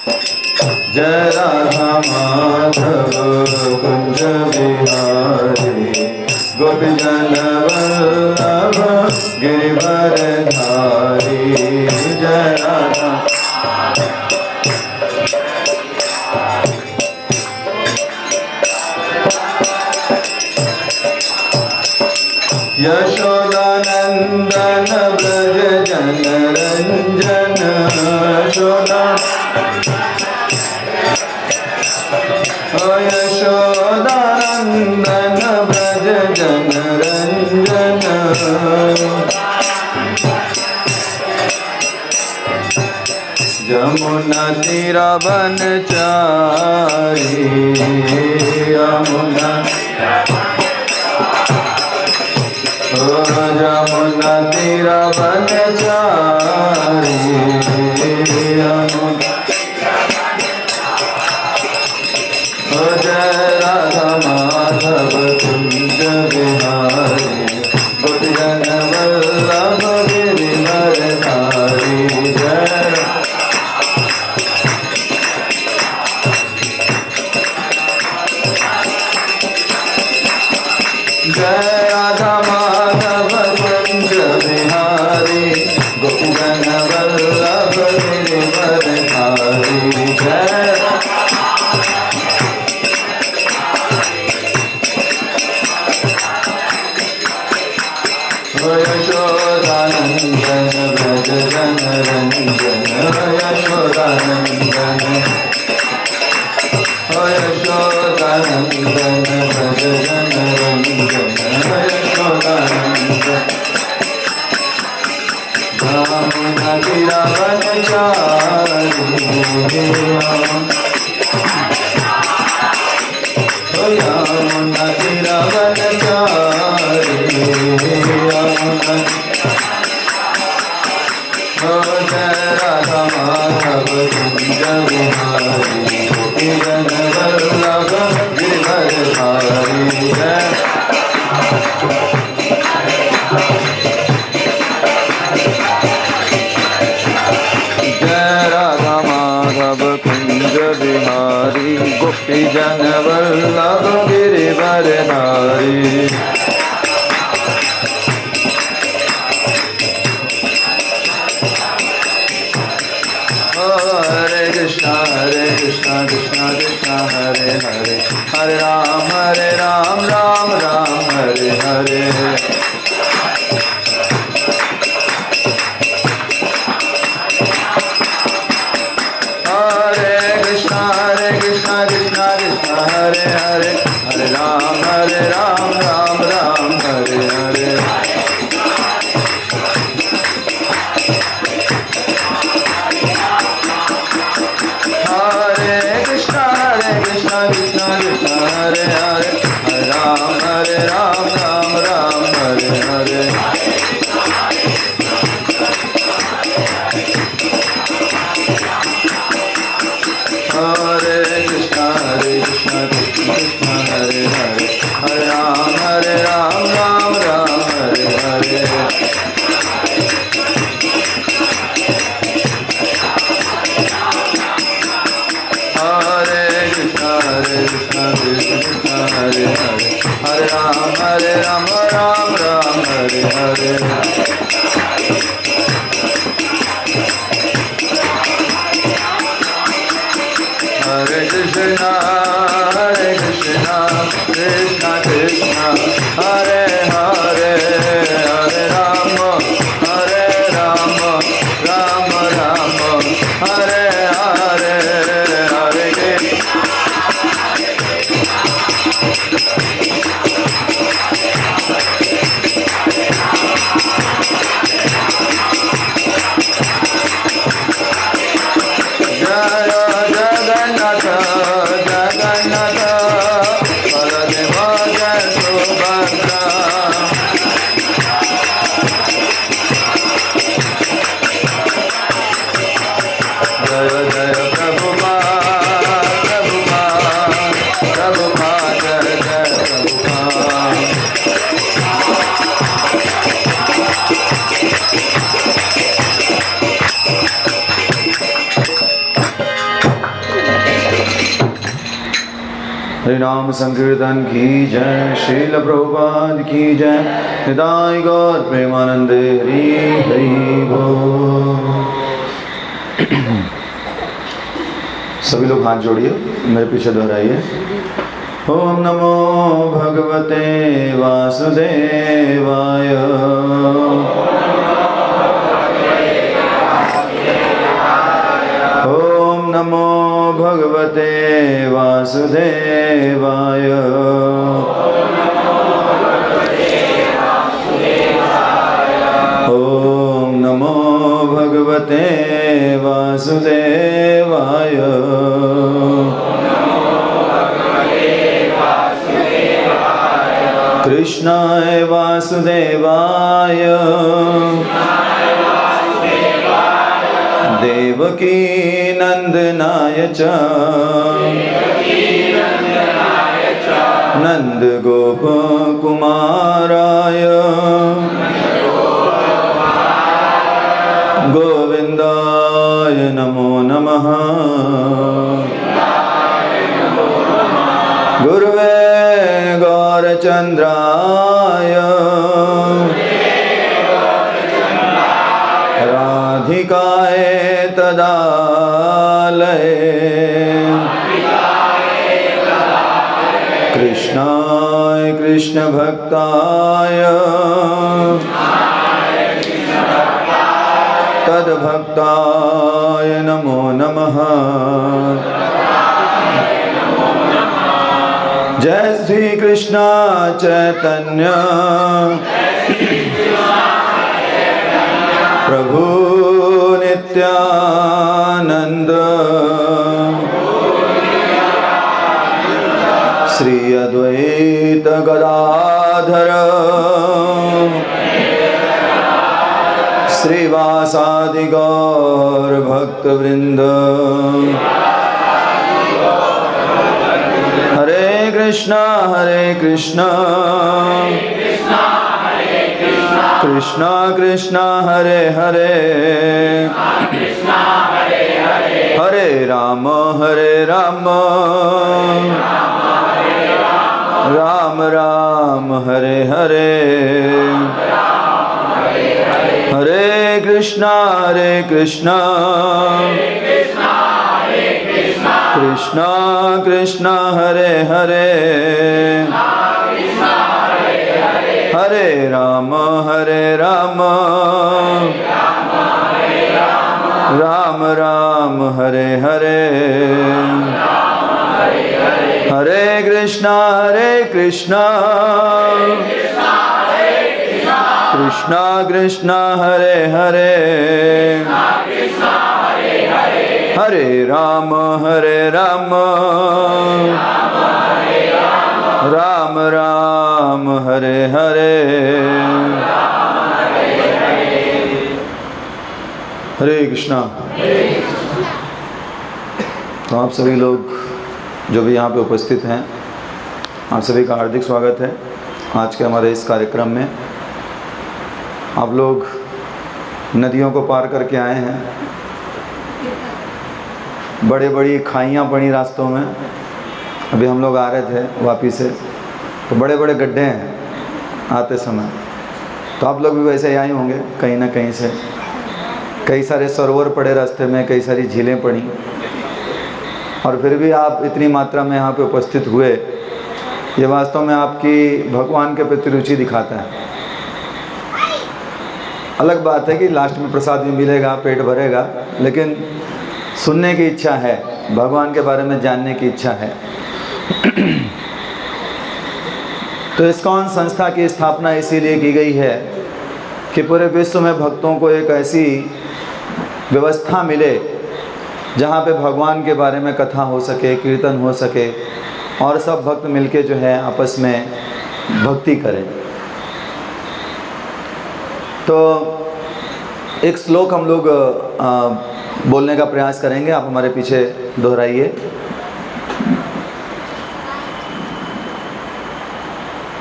जय राधा माधव कुंज बिहारी गोपी जन वल्लभ गिरिवरधारी। जय राधा यशोदानंदन ब्रज जन रंजन। यशोदा यशोदानंदन ब्रज जन रंजन। यमुना तीरा बनचारी यमुना यमुना तीरा बनचारी यमुना। जय राधा माधव कुंज बिहारी गोपी जन वल्लभ गिरिवरधारी। जय जय राधा माधव कुंज बिहारी गोपी जन वल्लभ गिरिवरधारी। जय यशोदानंदन ब्रज जन रंजन। यशोदानंदन यशोदानंदन ब्रज जन रंजन। यशोदानंदन यमुना तीरा बनचारी यमुना तीरा बनचारी यमुना। जय राधा माधव कुंज बिहारी गोपी जन वल्लभ गिरिवरधारी। जय राधा माधव कुंज बिहारी गोपी जन वल्लभ गिरिवरधारी। हरे कृष्णा कृष्णा कृष्णा हरे हरे हरे राम राम राम हरे हरे। हरे कृष्णा कृष्णा कृष्णा हरे हरे हरे राम राम राम हरे हरे। हरे कृष्णा कृष्णा कृष्णा हरे हरे हरे राम राम राम हरे हरे। हरे कृष्णा कृष्णा कृष्णा हरे हरे हरे राम राम राम हरे हरे। हरे कृष्णा कृष्णा हरे हरे हरे राम राम राम हरे हरे। हरे कृष्णा कृष्णा कृष्णा हरे हरे हरे राम राम राम हरे हरे हरे हरि नाम संकीर्तन की जय, श्रील प्रभुपाद की जय, निताई गौर प्रेमानंदे हरि हरि बोल। सभी लोग हाथ जोड़िए, मेरे पीछे दोहराइए। ओम नमो भगवते वासुदेवाय। ओम नमो भगवते वासुदेवाय। ओम नमो भगवते वासुदेवाय। कृष्णाय वासुदेवाय देवकी नंदनाय च नंद गोप कुमाराय गोविंदाय नमो नमः। गुरुवे गौरचंद्राय राधिकाय तदालये कृष्णाय कृष्ण भक्ताय तद्भक्ताय नमो नमः। जय श्री कृष्ण चैतन्य प्रभु नित्यानंद श्री अद्वैत गदाधर श्रीवासादि गौर भक्तवृंद। हरे कृष्णा कृष्णा कृष्णा हरे हरे हरे राम राम राम हरे हरे। हरे कृष्णा कृष्णा कृष्णा हरे हरे हरे राम राम राम हरे हरे। हरे कृष्णा कृष्णा कृष्णा हरे हरे हरे राम राम राम हरे हरे। हरे कृष्णा। तो आप सभी लोग जो भी यहाँ पे उपस्थित हैं, आप सभी का हार्दिक स्वागत है आज के हमारे इस कार्यक्रम में। आप लोग नदियों को पार करके आए हैं, बड़े बड़ी खाइयाँ पड़ी रास्तों में। अभी हम लोग आ रहे थे वापिस से, तो बड़े बड़े गड्ढे हैं आते समय। तो आप लोग भी वैसे ही आए होंगे कहीं ना कहीं से। कई सारे सरोवर पड़े रास्ते में, कई सारी झीलें पड़ी, और फिर भी आप इतनी मात्रा में यहाँ पे उपस्थित हुए, ये वास्तव में आपकी भगवान के प्रति रुचि दिखाता है। अलग बात है कि लास्ट में प्रसाद भी मिलेगा, पेट भरेगा, लेकिन सुनने की इच्छा है, भगवान के बारे में जानने की इच्छा है। तो इस्कॉन संस्था की स्थापना इसीलिए की गई है कि पूरे विश्व में भक्तों को एक ऐसी व्यवस्था मिले जहाँ पे भगवान के बारे में कथा हो सके, कीर्तन हो सके, और सब भक्त मिलके जो है आपस में भक्ति करें। तो एक श्लोक हम लोग बोलने का प्रयास करेंगे, आप हमारे पीछे दोहराइए।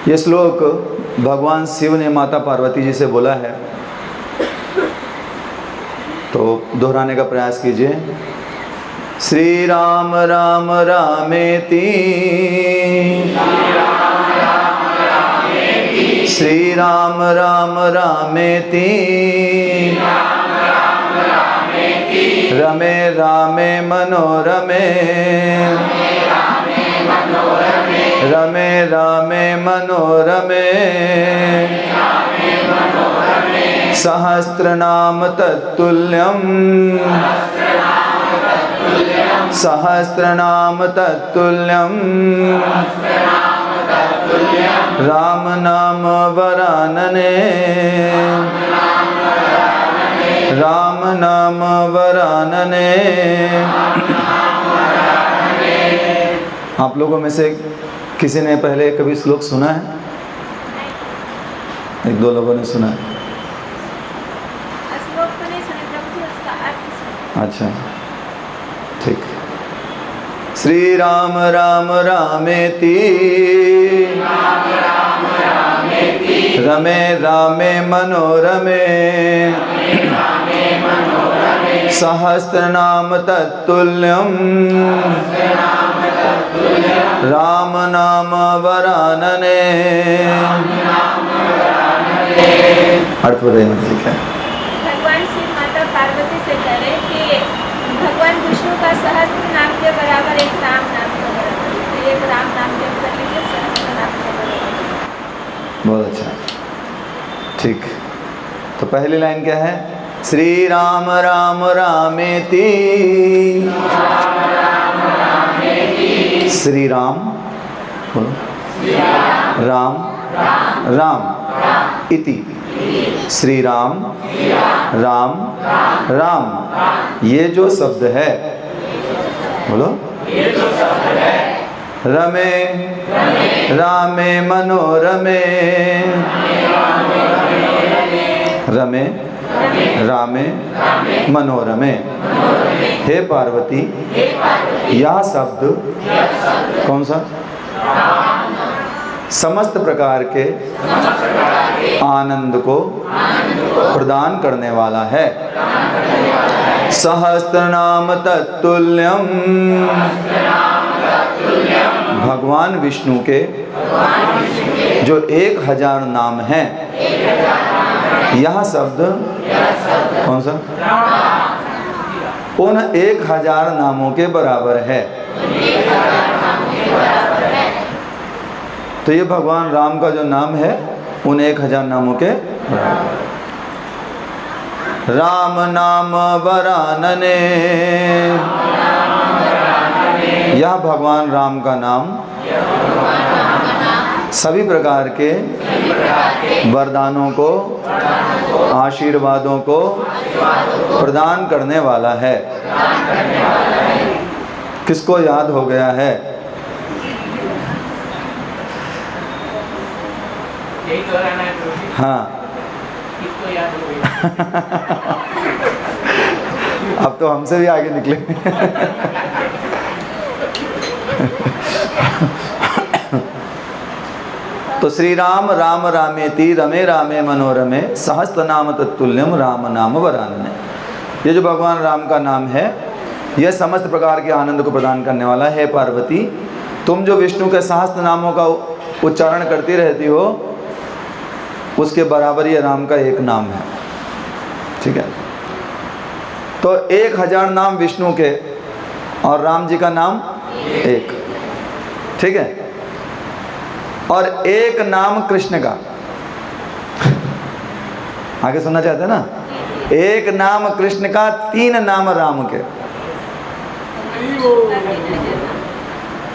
ये श्लोक भगवान शिव ने माता पार्वती जी से बोला है, तो दोहराने का प्रयास कीजिए। श्री राम राम रामेति श्री राम राम रामेति रमे रामे मनोरमे रमे रामे मनोरमे सहस्रनाम तत्तुल्यं सहस्रनाम तत्तुल्यं राम नाम वरानने राम नाम वरानने। आप लोगों में से किसी ने पहले कभी श्लोक सुना है? एक दो लोगों ने सुना है। अच्छा, ठीक। श्री राम राम रामेति रमे रामे मनोरमे सहस्रनाम तत्तुल्यं राम नाम वरानने। अर्थ बताइए, ठीक है। भगवान श्री माता पार्वती से कह रहे कि भगवान विष्णु का सहस्त्र नाम के बराबर एक राम नाम के बराबर, एक राम नाम के ऊपर लीजिए सहस्त्र नाम के बराबर। बहुत अच्छा, ठीक। तो पहली लाइन क्या है? श्री राम राम रामेति श्री राम बोलो राम राम इति श्री राम राम राम। ये जो शब्द है, बोलो, रमे रामे मनोरमे रमे रामे मनोरमे। हे पार्वती, यह शब्द कौन सा? समस्त प्रकार के आनंद को प्रदान करने वाला है। सहस्रनाम तत्तुल्यं, भगवान विष्णु के जो 1000 नाम हैं, यह शब्द कौन सा? उन 1000 नामों के बराबर है। तो ये भगवान राम का जो नाम है उन 1000 नामों के बराबर। राम नाम वरानने, यह भगवान राम का नाम सभी प्रकार के वरदानों को, आशीर्वादों को प्रदान करने वाला है। किसको याद हो गया है? हाँ, अब तो हमसे भी आगे निकले। तो श्री राम राम रामेति रमे रामे मनोरमे सहस्त्र नाम तत्तुल्यम राम नाम वरानने। ये जो भगवान राम का नाम है, यह समस्त प्रकार के आनंद को प्रदान करने वाला है। पार्वती, तुम जो विष्णु के सहस्त्र नामों का उच्चारण करती रहती हो, उसके बराबर ये राम का एक नाम है। ठीक है। तो 1000 नाम विष्णु के और राम जी का नाम एक। ठीक है। और एक नाम कृष्ण का। आगे सुनना चाहते हैं ना? एक नाम कृष्ण का, 3 नाम राम के।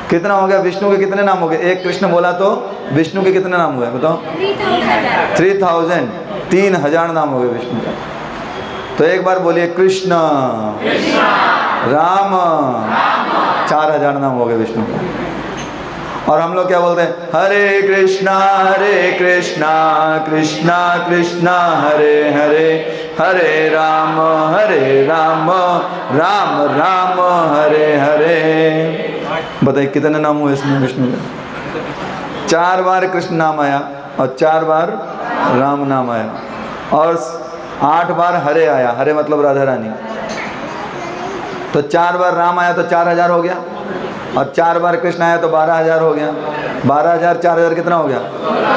कितना हो गया? विष्णु के कितने नाम हो गए? एक कृष्ण बोला तो विष्णु के कितने नाम हुए बताओ? 3000। 3000 नाम हो गए विष्णु का। तो एक बार बोलिए कृष्ण, राम, 4000 नाम हो गए विष्णु का। और हम लोग क्या बोलते हैं? हरे कृष्णा कृष्णा कृष्णा हरे हरे, हरे राम राम राम हरे हरे। बताइए कितने नाम हुए इसमें विष्णु के? 4 बार कृष्ण नाम आया और 4 बार राम नाम आया और 8 बार हरे आया। हरे मतलब राधा रानी। तो 4 बार राम आया तो 4000 हो गया, और 4 बार कृष्ण आया तो 12000 हो गया। 12000 4000 कितना हो गया?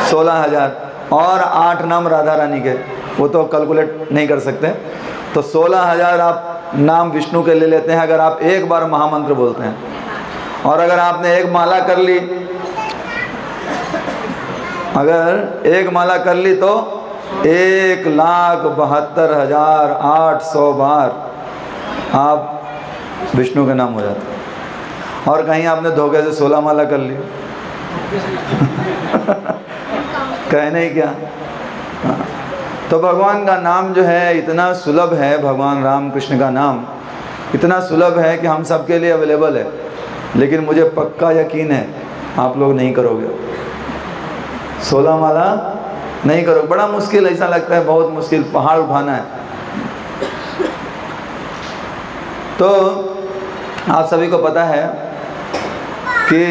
16000। और 8 नाम राधा रानी के, वो तो कैलकुलेट नहीं कर सकते। तो 16000 आप नाम विष्णु के ले लेते हैं अगर आप एक बार महामंत्र बोलते हैं। और अगर आपने एक माला कर ली, अगर एक माला कर ली तो 1,72,800 बार आप विष्णु के नाम हो जाते हैं। और कहीं आपने धोखे से 16 माला कर ली कहने ही क्या। हाँ। तो भगवान का नाम जो है इतना सुलभ है, भगवान राम कृष्ण का नाम इतना सुलभ है कि हम सबके लिए अवेलेबल है। लेकिन मुझे पक्का यकीन है आप लोग नहीं करोगे, 16 माला नहीं करोगे। बड़ा मुश्किल, ऐसा लगता है बहुत मुश्किल, पहाड़ उठाना है। तो आप सभी को पता है कि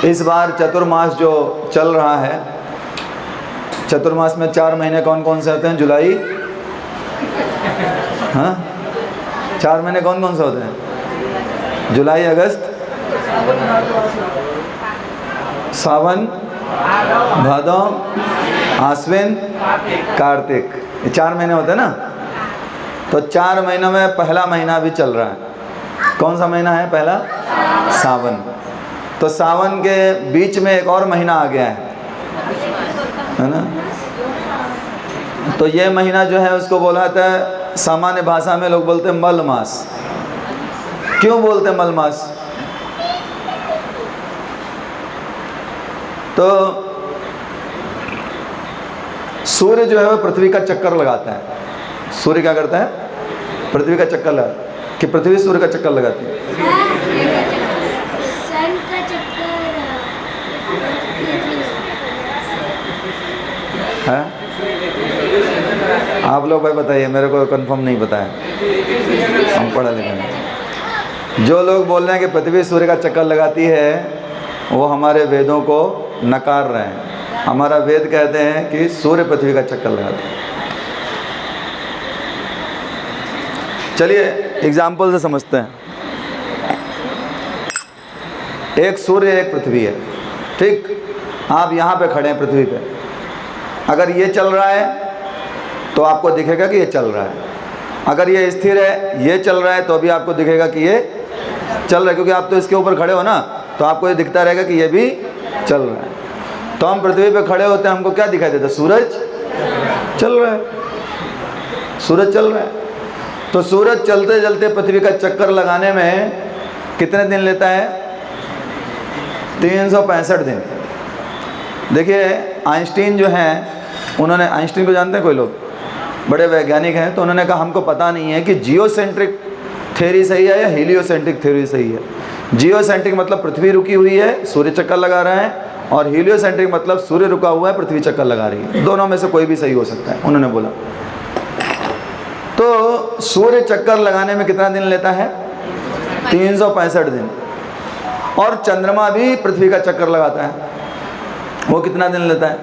इस बार चतुर्मास जो चल रहा है, चतुर्मास में 4 महीने कौन कौन से होते हैं? जुलाई, हाँ 4 महीने कौन कौन से होते हैं? जुलाई, अगस्त, सावन, भादो, आश्विन, कार्तिक, ये 4 महीने होते हैं ना। तो 4 महीनों में पहला महीना भी चल रहा है। कौन सा महीना है पहला? सावन। तो सावन के बीच में एक और महीना आ गया है ना। तो ये महीना जो है उसको बोला जाता है, सामान्य भाषा में लोग बोलते हैं मल मास। क्यों बोलते हैं मल मास? तो सूर्य जो है वो पृथ्वी का चक्कर लगाता है। सूर्य क्या करता है? पृथ्वी का चक्कर लगाता है। कि पृथ्वी सूर्य का चक्कर लगाती है? सन का चक्कर है? आप लोग भाई बताइए, मेरे को कंफर्म नहीं पता है, हम पढ़ा लिखा नहीं। जो लोग बोल रहे हैं कि पृथ्वी सूर्य का चक्कर लगाती है वो हमारे वेदों को नकार रहे हैं। हमारा वेद कहते हैं कि सूर्य पृथ्वी का चक्कर लगाता है। चलिए एग्जाम्पल से समझते हैं। एक सूर्य एक पृथ्वी है, ठीक। आप यहाँ पे खड़े हैं पृथ्वी पे, अगर ये चल रहा है तो आपको दिखेगा कि ये चल रहा है। अगर ये स्थिर है, ये चल रहा है, तो अभी आपको दिखेगा कि ये चल रहा है, क्योंकि आप तो इसके ऊपर खड़े हो ना, तो आपको ये दिखता रहेगा कि ये भी चल रहा है। तो हम पृथ्वी पे खड़े होते हैं, हमको क्या दिखाई देता है? सूरज चल रहा है, सूरज चल रहा है। तो सूरज चलते चलते पृथ्वी का चक्कर लगाने में कितने दिन लेता है? 365 दिन। देखिए आइंस्टीन जो हैं, उन्होंने, आइंस्टीन को जानते हैं कोई लोग? बड़े वैज्ञानिक हैं। तो उन्होंने कहा हमको पता नहीं है कि जियोसेंट्रिक थ्योरी सही है या हीलियोसेंट्रिक थ्योरी सही है। जियोसेंट्रिक मतलब पृथ्वी रुकी हुई है, सूर्य चक्कर लगा रहा है, और हीलियोसेंट्रिक मतलब सूर्य रुका हुआ है, पृथ्वी चक्कर लगा रही है। दोनों में से कोई भी सही हो सकता है, उन्होंने बोला। तो सूर्य चक्कर लगाने में कितना दिन लेता है? 365 दिन। और चंद्रमा भी पृथ्वी का चक्कर लगाता है, वो कितना दिन लेता है?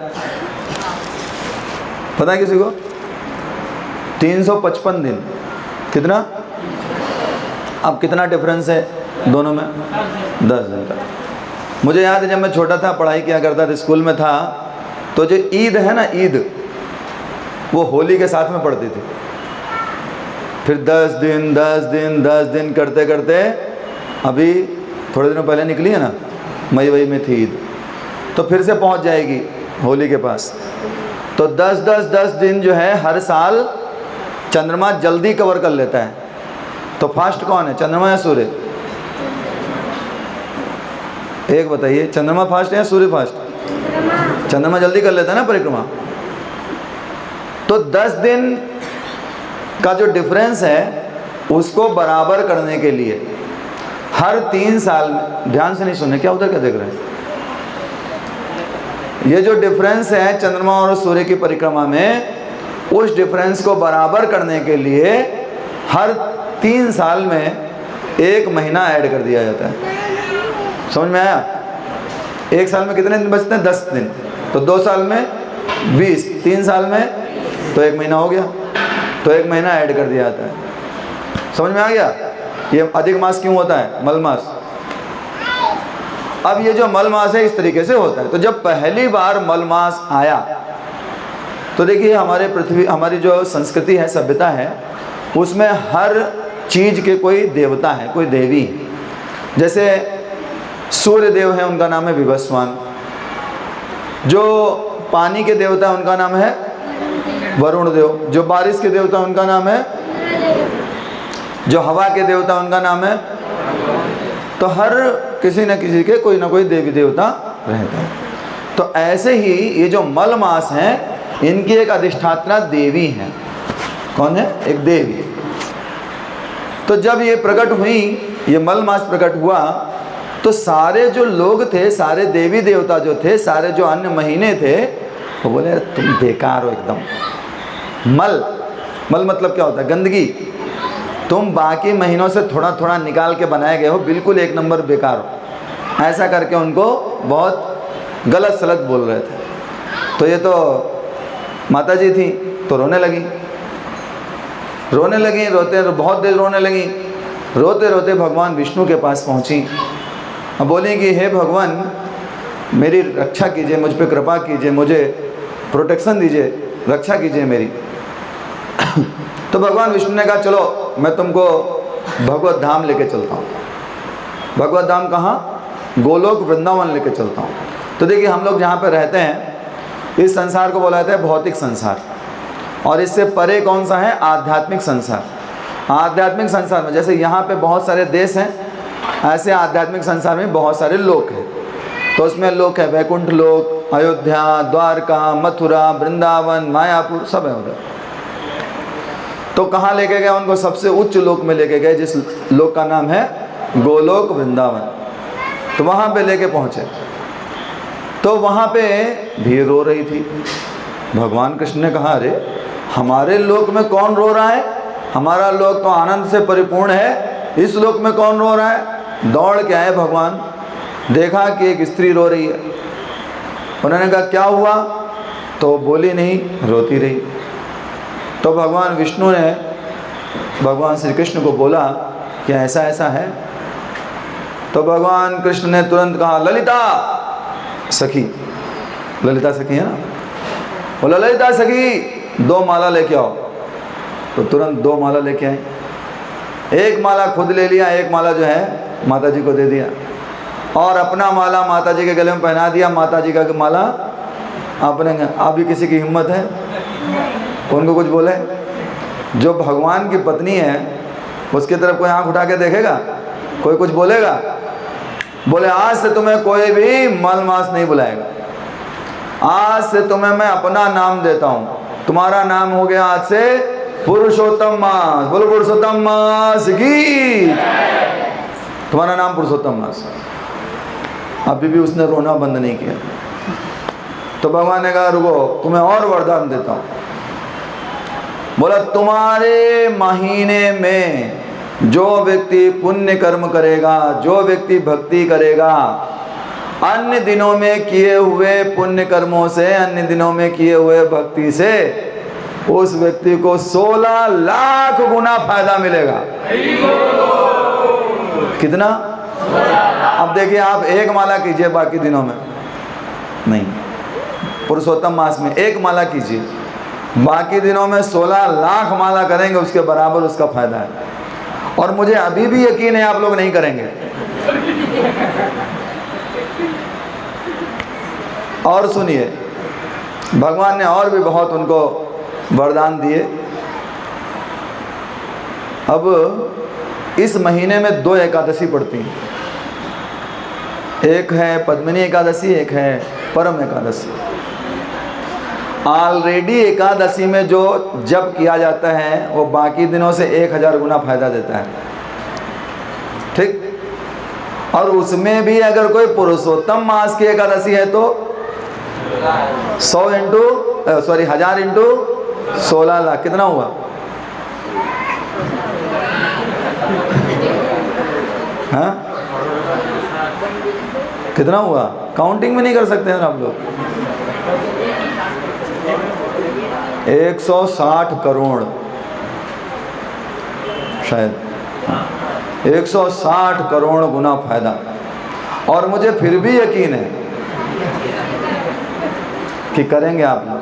पता है किसी को? 355 दिन। कितना? अब कितना डिफरेंस है दोनों में? 10 दिन का। मुझे याद है जब मैं छोटा था, पढ़ाई किया करता था, स्कूल में था, तो जो ईद है ना, ईद, वो होली के साथ में पड़ती थी। फिर 10 दिन 10 दिन 10 दिन करते करते अभी थोड़े दिनों पहले निकली है ना, मई वई में थी ईद, तो फिर से पहुंच जाएगी होली के पास। तो 10 दिन जो है हर साल चंद्रमा जल्दी कवर कर लेता है। तो फास्ट कौन है, चंद्रमा या सूर्य? एक बताइए, चंद्रमा फास्ट है या सूर्य फास्ट? चंद्रमा जल्दी कर लेता है ना परिक्रमा। तो 10 दिन का जो डिफरेंस है उसको बराबर करने के लिए हर 3 साल में, ध्यान से नहीं सुने, क्या उधर क्या देख रहे हैं? ये जो डिफरेंस है चंद्रमा और सूर्य की परिक्रमा में, उस डिफरेंस को बराबर करने के लिए हर 3 साल में 1 महीना ऐड कर दिया जाता है। समझ में आया? 1 साल में कितने दिन बचते हैं? 10 दिन। तो 2 साल में 20, 3 साल में तो 1 महीना हो गया, तो 1 महीना ऐड कर दिया जाता है। समझ में आ गया? ये अधिक मास क्यों होता है? मल मास। अब ये जो मल मास है इस तरीके से होता है। तो जब पहली बार मल मास आया तो देखिए हमारी जो संस्कृति है, सभ्यता है, उसमें हर चीज़ के कोई देवता है, कोई देवी। जैसे सूर्य देव है, उनका नाम है विवस्वान। जो पानी के देवता है उनका नाम है वरुण देव। जो बारिश के देवता उनका नाम है, जो हवा के देवता उनका नाम है। तो हर किसी न किसी के कोई ना कोई देवी देवता रहता है। तो ऐसे ही ये जो मल मास हैं, इनकी एक अधिष्ठात्रा देवी है। कौन है? एक देवी। तो जब ये प्रकट हुई, ये मल मास प्रकट हुआ, तो सारे जो लोग थे, सारे देवी देवता जो थे, सारे जो अन्य महीने थे, वो बोले तुम बेकार हो एकदम। मल मतलब क्या होता है? गंदगी। तुम बाकी महीनों से थोड़ा थोड़ा निकाल के बनाए गए हो, बिल्कुल एक नंबर बेकार हो। ऐसा करके उनको बहुत गलत सलत बोल रहे थे। तो ये तो माता जी थी, तो रोने लगी, रोते बहुत देर रोने लगी। रोते रोते भगवान विष्णु के पास पहुंची। अब बोली कि हे भगवान, मेरी रक्षा कीजिए, मुझ पे कृपा कीजिए, मुझे प्रोटेक्शन दीजिए, रक्षा कीजिए मेरी। तो भगवान विष्णु ने कहा चलो मैं तुमको भगवत धाम लेके चलता हूँ। भगवत धाम कहाँ? गोलोक वृंदावन लेके चलता हूँ। तो देखिए हम लोग जहाँ पे रहते हैं, इस संसार को बोला जाता है भौतिक संसार, और इससे परे कौन सा है? आध्यात्मिक संसार। आध्यात्मिक संसार में जैसे यहाँ पे बहुत सारे देश हैं, ऐसे आध्यात्मिक संसार में बहुत सारे लोक हैं। तो उसमें लोक है वैकुंठ लोक, अयोध्या, द्वारका, मथुरा, वृंदावन, मायापुर, सब है उधर। तो कहाँ लेके गए उनको? सबसे उच्च लोक में लेके गए, जिस लोक का नाम है गोलोक वृंदावन। तो वहाँ पे लेके पहुँचे। तो वहाँ पे भीड़ रो रही थी। भगवान कृष्ण ने कहा अरे हमारे लोक में कौन रो रहा है? हमारा लोक तो आनंद से परिपूर्ण है, इस लोक में कौन रो रहा है? दौड़ के आए भगवान, देखा कि एक स्त्री रो रही है। उन्होंने कहा क्या हुआ? तो बोली नहीं, रोती रही। तो भगवान विष्णु ने भगवान श्री कृष्ण को बोला कि ऐसा ऐसा है। तो भगवान कृष्ण ने तुरंत कहा ललिता सखी, ललिता सखी है ना, बोला ललिता सखी 2 माला लेके आओ। तो तुरंत 2 माला लेके आए। एक माला खुद ले लिया, एक माला जो है माता जी को दे दिया, और अपना माला माता जी के गले में पहना दिया। माता जी का माला अपने। अभी किसी की हिम्मत है उनको कुछ बोले? जो भगवान की पत्नी है उसकी तरफ कोई आंख उठा के देखेगा? कोई कुछ बोलेगा? बोले आज से तुम्हें कोई भी मल मास नहीं बुलाएगा, आज से तुम्हें मैं अपना नाम देता हूँ। तुम्हारा नाम हो गया आज से पुरुषोत्तम मास। बोलो पुरुषोत्तम मास की। तुम्हारा नाम पुरुषोत्तम मास। अभी भी उसने रोना बंद नहीं किया। तो भगवान ने कहा रुको, तुम्हें और वरदान देता हूँ। बोला तुम्हारे महीने में जो व्यक्ति पुण्य कर्म करेगा, जो व्यक्ति भक्ति करेगा, अन्य दिनों में किए हुए पुण्य कर्मों से, अन्य दिनों में किए हुए भक्ति से, उस व्यक्ति को 16 लाख गुना फायदा मिलेगा। कितना? अब देखिए आप एक माला कीजिए बाकी दिनों में नहीं, पुरुषोत्तम मास में एक माला कीजिए, बाकी दिनों में 16 लाख माला करेंगे, उसके बराबर उसका फायदा है। और मुझे अभी भी यकीन है आप लोग नहीं करेंगे। और सुनिए, भगवान ने और भी बहुत उनको वरदान दिए। अब इस महीने में 2 एकादशी पड़ती हैं। एक है पद्मिनी एकादशी, एक है परम एकादशी। ऑलरेडी एकादशी में जो जप किया जाता है वो बाकी दिनों से 1000 गुना फायदा देता है, ठीक। और उसमें भी अगर कोई पुरुषोत्तम मास की एकादशी है तो 1000 इंटू 16 लाख, कितना हुआ? हाँ कितना हुआ? काउंटिंग में नहीं कर सकते हैं आप लोग। 160 करोड़ शायद, 160 करोड़ गुना फायदा। और मुझे फिर भी यकीन है कि करेंगे आप लोग।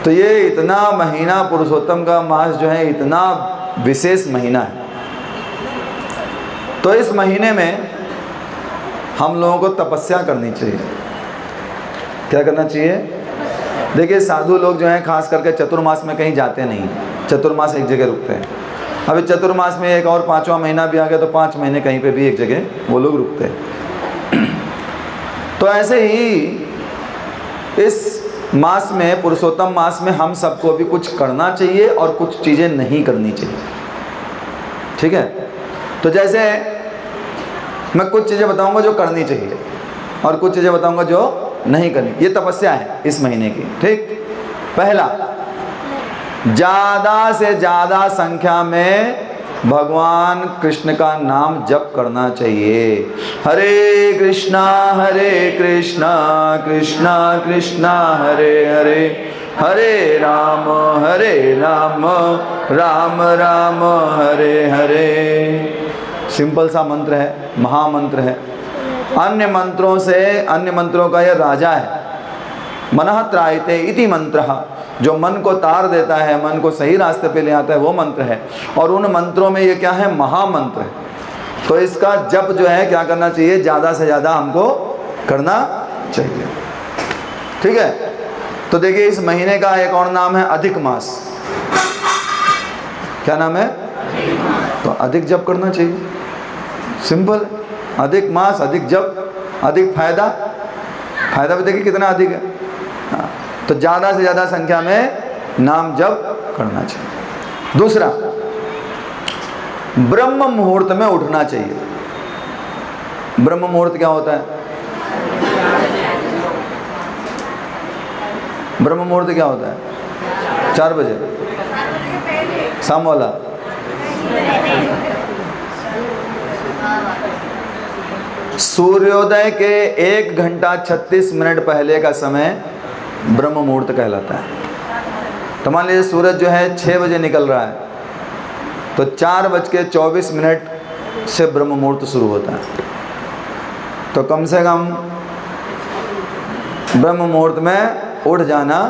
तो ये इतना महीना पुरुषोत्तम का मास जो है इतना विशेष महीना है। तो इस महीने में हम लोगों को तपस्या करनी चाहिए। क्या करना चाहिए? देखिए साधु लोग जो हैं खास करके चतुर्मास में कहीं जाते नहीं, चतुर्मास एक जगह रुकते हैं। अभी चतुर्मास में एक और 5वां महीना भी आ गया तो 5 महीने कहीं पे भी एक जगह वो लोग रुकते हैं। तो ऐसे ही इस मास में, पुरुषोत्तम मास में, हम सबको भी कुछ करना चाहिए और कुछ चीज़ें नहीं करनी चाहिए। ठीक है? तो जैसे मैं कुछ चीज़ें बताऊंगा जो करनी चाहिए और कुछ चीज़ें बताऊंगा जो नहीं करनी। ये तपस्या है इस महीने की। ठीक? पहला, ज़्यादा से ज़्यादा संख्या में भगवान कृष्ण का नाम जप करना चाहिए। हरे कृष्णा कृष्णा कृष्णा हरे हरे, हरे राम राम राम हरे हरे। सिंपल सा मंत्र है, महामंत्र है। अन्य मंत्रों का यह राजा है। मनः त्रायते इति मंत्रः, जो मन को तार देता है, मन को सही रास्ते पे ले आता है, वो मंत्र है। और उन मंत्रों में ये क्या है? महामंत्र है। तो इसका जप जो है क्या करना चाहिए? ज़्यादा से ज़्यादा हमको करना चाहिए। ठीक है? तो देखिए इस महीने का एक और नाम है अधिक मास। क्या नाम है? तो अधिक जप करना चाहिए। सिंपल, अधिक मास, अधिक जप, अधिक फायदा। फायदा भी देखिए कितना अधिक है। तो ज़्यादा से ज़्यादा संख्या में नाम जप करना चाहिए। दूसरा, ब्रह्म मुहूर्त में उठना चाहिए। ब्रह्म मुहूर्त क्या होता है? ब्रह्म मुहूर्त क्या होता है? 4 बजे शाम वाला। सूर्योदय के 1 घंटा 36 मिनट पहले का समय ब्रह्म मुहूर्त कहलाता है। तो मान लीजिए सूरज जो है 6 बजे निकल रहा है, तो 4:24 से ब्रह्म मुहूर्त शुरू होता है। तो कम से कम ब्रह्म मुहूर्त में उठ जाना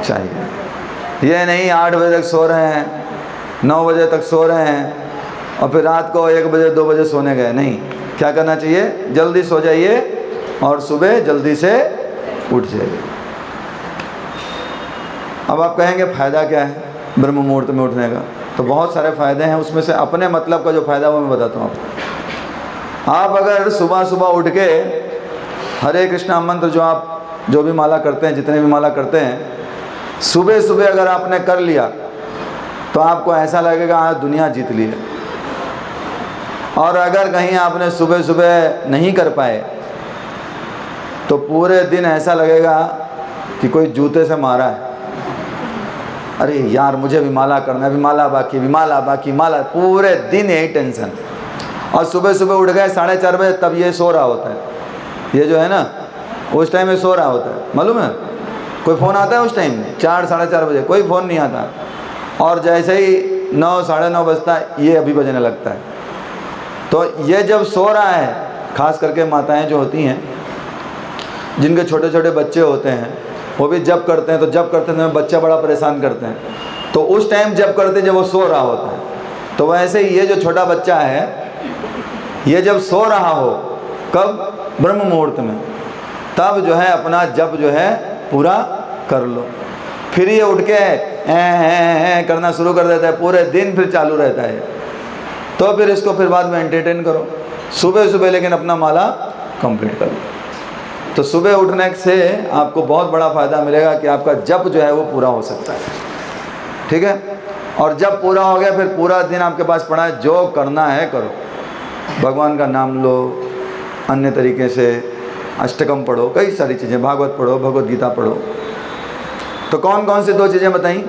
चाहिए। ये नहीं 8 बजे तक सो रहे हैं, 9 बजे तक सो रहे हैं और फिर रात को 1 बजे 2 बजे सोने गए। नहीं, क्या करना चाहिए? जल्दी सो जाइए और सुबह जल्दी से उठ जाइए। अब आप कहेंगे फ़ायदा क्या है ब्रह्म मुहूर्त में उठने का? तो बहुत सारे फ़ायदे हैं। उसमें से अपने मतलब का जो फ़ायदा वो मैं बताता हूँ आपको। आप अगर सुबह सुबह उठ के हरे कृष्णा मंत्र जो भी माला करते हैं, जितने भी माला करते हैं, सुबह सुबह अगर आपने कर लिया तो आपको ऐसा लगेगा आज दुनिया जीत ली है। और अगर कहीं आपने सुबह सुबह नहीं कर पाए तो पूरे दिन ऐसा लगेगा कि कोई जूते से मारा है। अरे यार मुझे भी माला करना है, भी माला बाकी, पूरे दिन यही टेंशन। और सुबह सुबह उठ गए 4:30 बजे, तब ये सो रहा होता है। ये जो है ना उस टाइम में सो रहा होता है, मालूम है? कोई फ़ोन आता है उस टाइम में 4 साढ़े 4 बजे? कोई फ़ोन नहीं आता। और जैसे ही 9 साढ़े 9 बजता है ये अभी बजने लगता है। तो ये जब सो रहा है, खास करके माताएं जो होती हैं जिनके छोटे छोटे बच्चे होते हैं, वो भी जब करते हैं तो जब करते हैं बच्चा बड़ा परेशान करते हैं। तो उस टाइम जब करते हैं जब वो सो रहा होता है। तो वैसे ही ये जो छोटा बच्चा है, ये जब सो रहा हो, कब? ब्रह्म मुहूर्त में, तब जो है अपना जप जो है पूरा कर लो। फिर ये उठ के करना शुरू कर देता है, पूरे दिन फिर चालू रहता है। तो फिर इसको फिर बाद में एंटरटेन करो सुबह सुबह, लेकिन अपना माला कंप्लीट करो। तो सुबह उठने से आपको बहुत बड़ा फ़ायदा मिलेगा कि आपका जप जो है वो पूरा हो सकता है। ठीक है? और जब पूरा हो गया फिर पूरा दिन आपके पास पड़ा है, जो करना है करो। भगवान का नाम लो, अन्य तरीके से अष्टकम पढ़ो, कई सारी चीज़ें, भागवत पढ़ो, भगवत गीता पढ़ो। तो कौन कौन सी 2 चीज़ें बताई?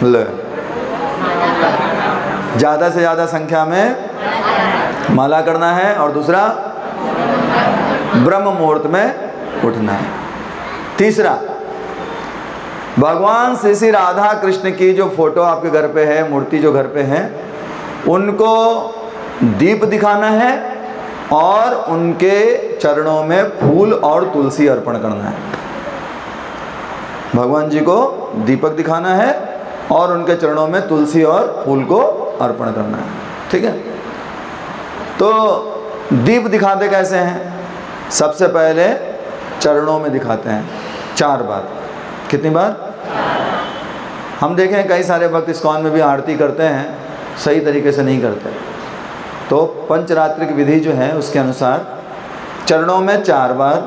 ले, ज़्यादा से ज़्यादा संख्या में माला करना है और दूसरा ब्रह्म मुहूर्त में उठना है। तीसरा, भगवान श्री श्री राधा कृष्ण की जो फोटो आपके घर पे है, मूर्ति जो घर पे है, उनको दीप दिखाना है और उनके चरणों में फूल और तुलसी अर्पण करना है। भगवान जी को दीपक दिखाना है और उनके चरणों में तुलसी और फूल को अर्पण करना है। ठीक है। तो दीप दिखाते कैसे हैं? सबसे पहले चरणों में दिखाते हैं 4 बार। कितनी बार? हम देखें कई सारे भक्त इस्कॉन में भी आरती करते हैं, सही तरीके से नहीं करते। तो पंचरात्रिक विधि जो है उसके अनुसार चरणों में 4 बार,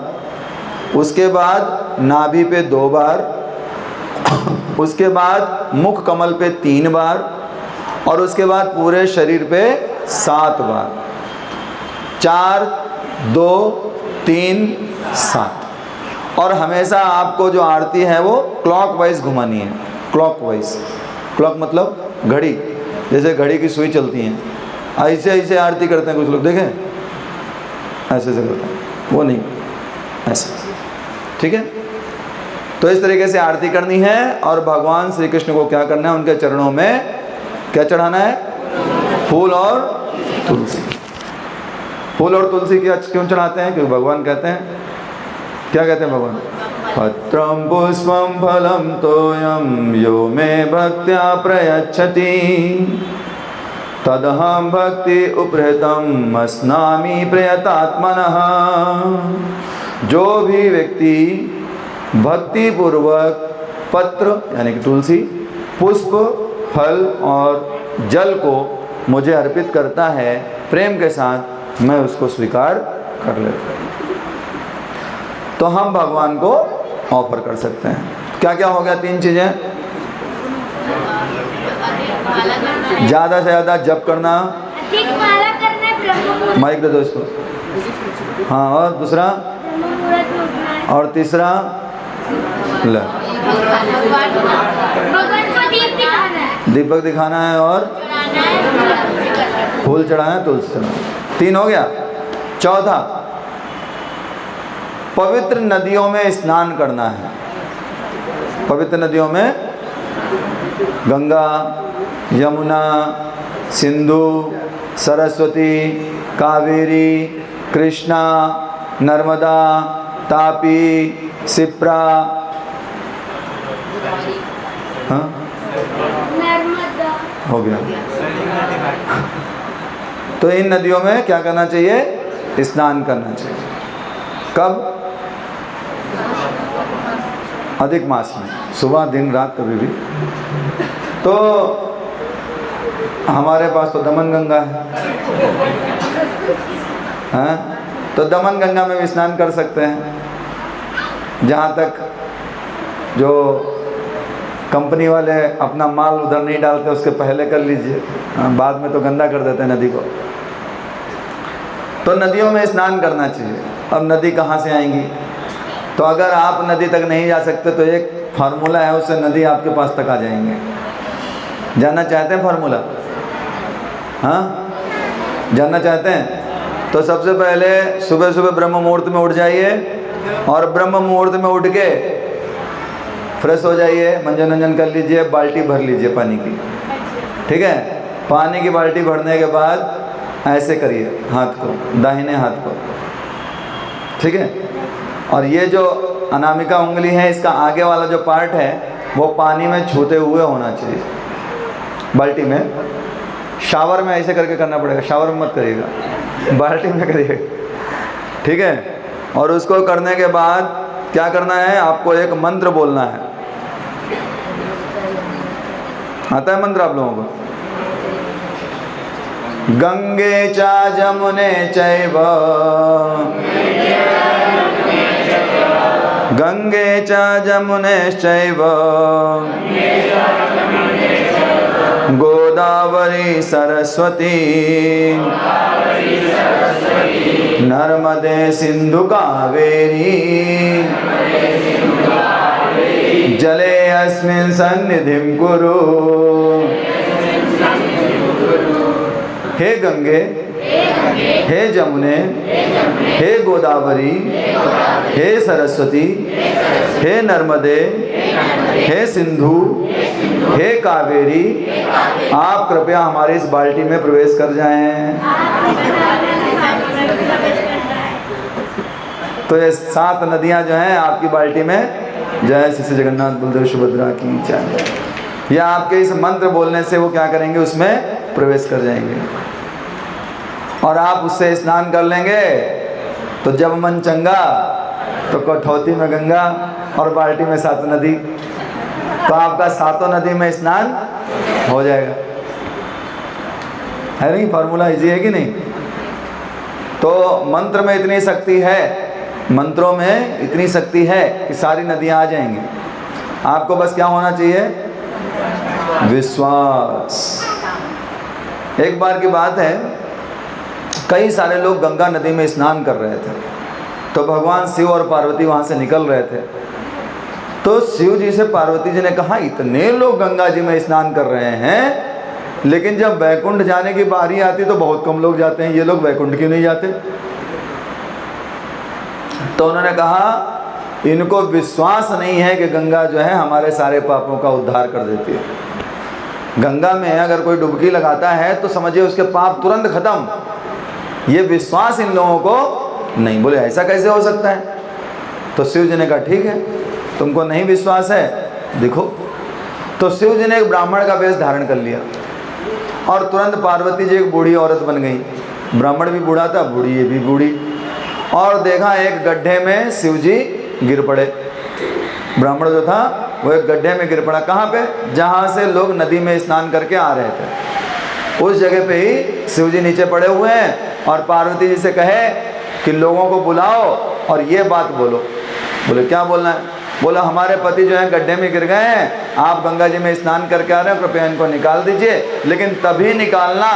उसके बाद नाभि पे 2 बार, उसके बाद मुख कमल पे 3 बार और उसके बाद पूरे शरीर पे 7 बार। 4, 2, 3, 7। और हमेशा आपको जो आरती है वो क्लॉकवाइज घुमानी है। क्लॉकवाइज, क्लॉक मतलब घड़ी, जैसे घड़ी की सुई चलती है, ऐसे ऐसे आरती करते हैं कुछ लोग, देखें ऐसे ऐसे करते हैं, वो नहीं, ऐसे। ठीक है। तो इस तरीके से आरती करनी है और भगवान श्री कृष्ण को क्या करना है? उनके चरणों में क्या चढ़ाना है? फूल और तुलसी। फूल और तुलसी क्यों चढ़ाते हैं? क्योंकि भगवान कहते हैं, क्या कहते हैं भगवान? पत्रम पुष्पम फलम तोयम यो मे भक्त्या प्रयच्छति तदहम भक्ति उपहृतम अस्नामि प्रयतात्मनः। जो भी व्यक्ति भक्ति पूर्वक पत्र यानी कि तुलसी, पुष्प, फल और जल को मुझे अर्पित करता है प्रेम के साथ, मैं उसको स्वीकार कर लेता हूँ। तो हम भगवान को ऑफर कर सकते हैं। क्या क्या हो गया? 3 चीज़ें। ज़्यादा से ज़्यादा जप करना, माइक दे दो इसको। हाँ, और दूसरा और तीसरा दीपक दिखाना है और फूल चढ़ाना है, तुलसी चढ़ाना। 3 हो गया। चौथा, पवित्र नदियों में स्नान करना है। पवित्र नदियों में गंगा, यमुना, सिंधु, सरस्वती, कावेरी, कृष्णा, नर्मदा, तापी, शिप्रा, हाँ हो गया। तो इन नदियों में क्या करना चाहिए? स्नान करना चाहिए। कब? अधिक मास में, सुबह, दिन, रात, कभी भी। तो हमारे पास तो दमन गंगा है, हाँ? तो दमन गंगा में भी स्नान कर सकते हैं। जहाँ तक जो कंपनी वाले अपना माल उधर नहीं डालते उसके पहले कर लीजिए, बाद में तो गंदा कर देते हैं नदी को। तो नदियों में स्नान करना चाहिए। अब नदी कहाँ से आएंगी? तो अगर आप नदी तक नहीं जा सकते तो एक फार्मूला है, उससे नदी आपके पास तक आ जाएंगे। जानना चाहते हैं फार्मूला? हाँ, जानना चाहते हैं? तो सबसे पहले सुबह सुबह ब्रह्म मुहूर्त में उठ जाइए और ब्रह्म मुहूर्त में उठ के फ्रेश हो जाइए, मंजन वंजन कर लीजिए, बाल्टी भर लीजिए पानी की। ठीक है। पानी की बाल्टी भरने के बाद ऐसे करिए हाथ को, दाहिने हाथ को। ठीक है। और ये जो अनामिका उंगली है, इसका आगे वाला जो पार्ट है वो पानी में छूते हुए होना चाहिए बाल्टी में। शावर में ऐसे करके करना पड़ेगा, शावर में मत करिएगा, बाल्टी में करिएगा। ठीक है। और उसको करने के बाद क्या करना है? आपको एक मंत्र बोलना है। आता है मंत्र आप लोगों को? गंगे चा जमुने चैव, गंगे चा जमुनेश्चैव, गोदावरी सरस्वती, नर्मदे सिंधु कावेरी, जले अस्मिन् सन्निधिं कुरु। हे गंगे, हे जमुने, हे गोदावरी, हे सरस्वती, हे नर्मदे, हे सिंधु, हे कावेरी, आप कृपया हमारे इस बाल्टी में प्रवेश कर जाएं। तो ये 7 नदियां जो हैं आपकी बाल्टी में, जय श्री जगन्नाथ बलदेव सुभद्रा की जय, या आपके इस मंत्र बोलने से वो क्या करेंगे, उसमें प्रवेश कर जाएंगे और आप उससे स्नान कर लेंगे। तो जब मन चंगा तो कठौती में गंगा और बाल्टी में 7 नदी, तो आपका 7 नदी में स्नान हो जाएगा। है नहीं, फार्मूला इजी है कि नहीं? तो मंत्र में इतनी शक्ति है, मंत्रों में इतनी शक्ति है कि सारी नदियां आ जाएंगी। आपको बस क्या होना चाहिए, विश्वास। एक बार की बात है, कई सारे लोग गंगा नदी में स्नान कर रहे थे। तो भगवान शिव और पार्वती वहाँ से निकल रहे थे। तो शिव जी से पार्वती जी ने कहा, इतने लोग गंगा जी में स्नान कर रहे हैं, लेकिन जब वैकुंठ जाने की बारी आती तो बहुत कम लोग जाते हैं, ये लोग वैकुंठ क्यों नहीं जाते? तो उन्होंने कहा, इनको विश्वास नहीं है कि गंगा जो है हमारे सारे पापों का उद्धार कर देती है। गंगा में अगर कोई डुबकी लगाता है तो समझिए उसके पाप तुरंत खत्म। ये विश्वास इन लोगों को नहीं। बोले ऐसा कैसे हो सकता है? तो शिव जी ने कहा, ठीक है, तुमको नहीं विश्वास है, देखो। तो शिव जी ने एक ब्राह्मण का वेश धारण कर लिया और तुरंत पार्वती जी एक बूढ़ी औरत बन गई। ब्राह्मण भी बूढ़ा था, बूढ़ी ये भी बूढ़ी। और देखा एक गड्ढे में शिव जी गिर पड़े। ब्राह्मण जो था वो एक गड्ढे में गिर पड़ा। कहाँ पे? जहाँ से लोग नदी में स्नान करके आ रहे थे, उस जगह पे ही शिव जी नीचे पड़े हुए हैं। और पार्वती जी से कहे कि लोगों को बुलाओ और ये बात बोलो। बोले क्या बोलना है? बोला हमारे पति जो हैं गड्ढे में गिर गए हैं, आप गंगा जी में स्नान करके आ रहे हो, कृपया इनको निकाल दीजिए, लेकिन तभी निकालना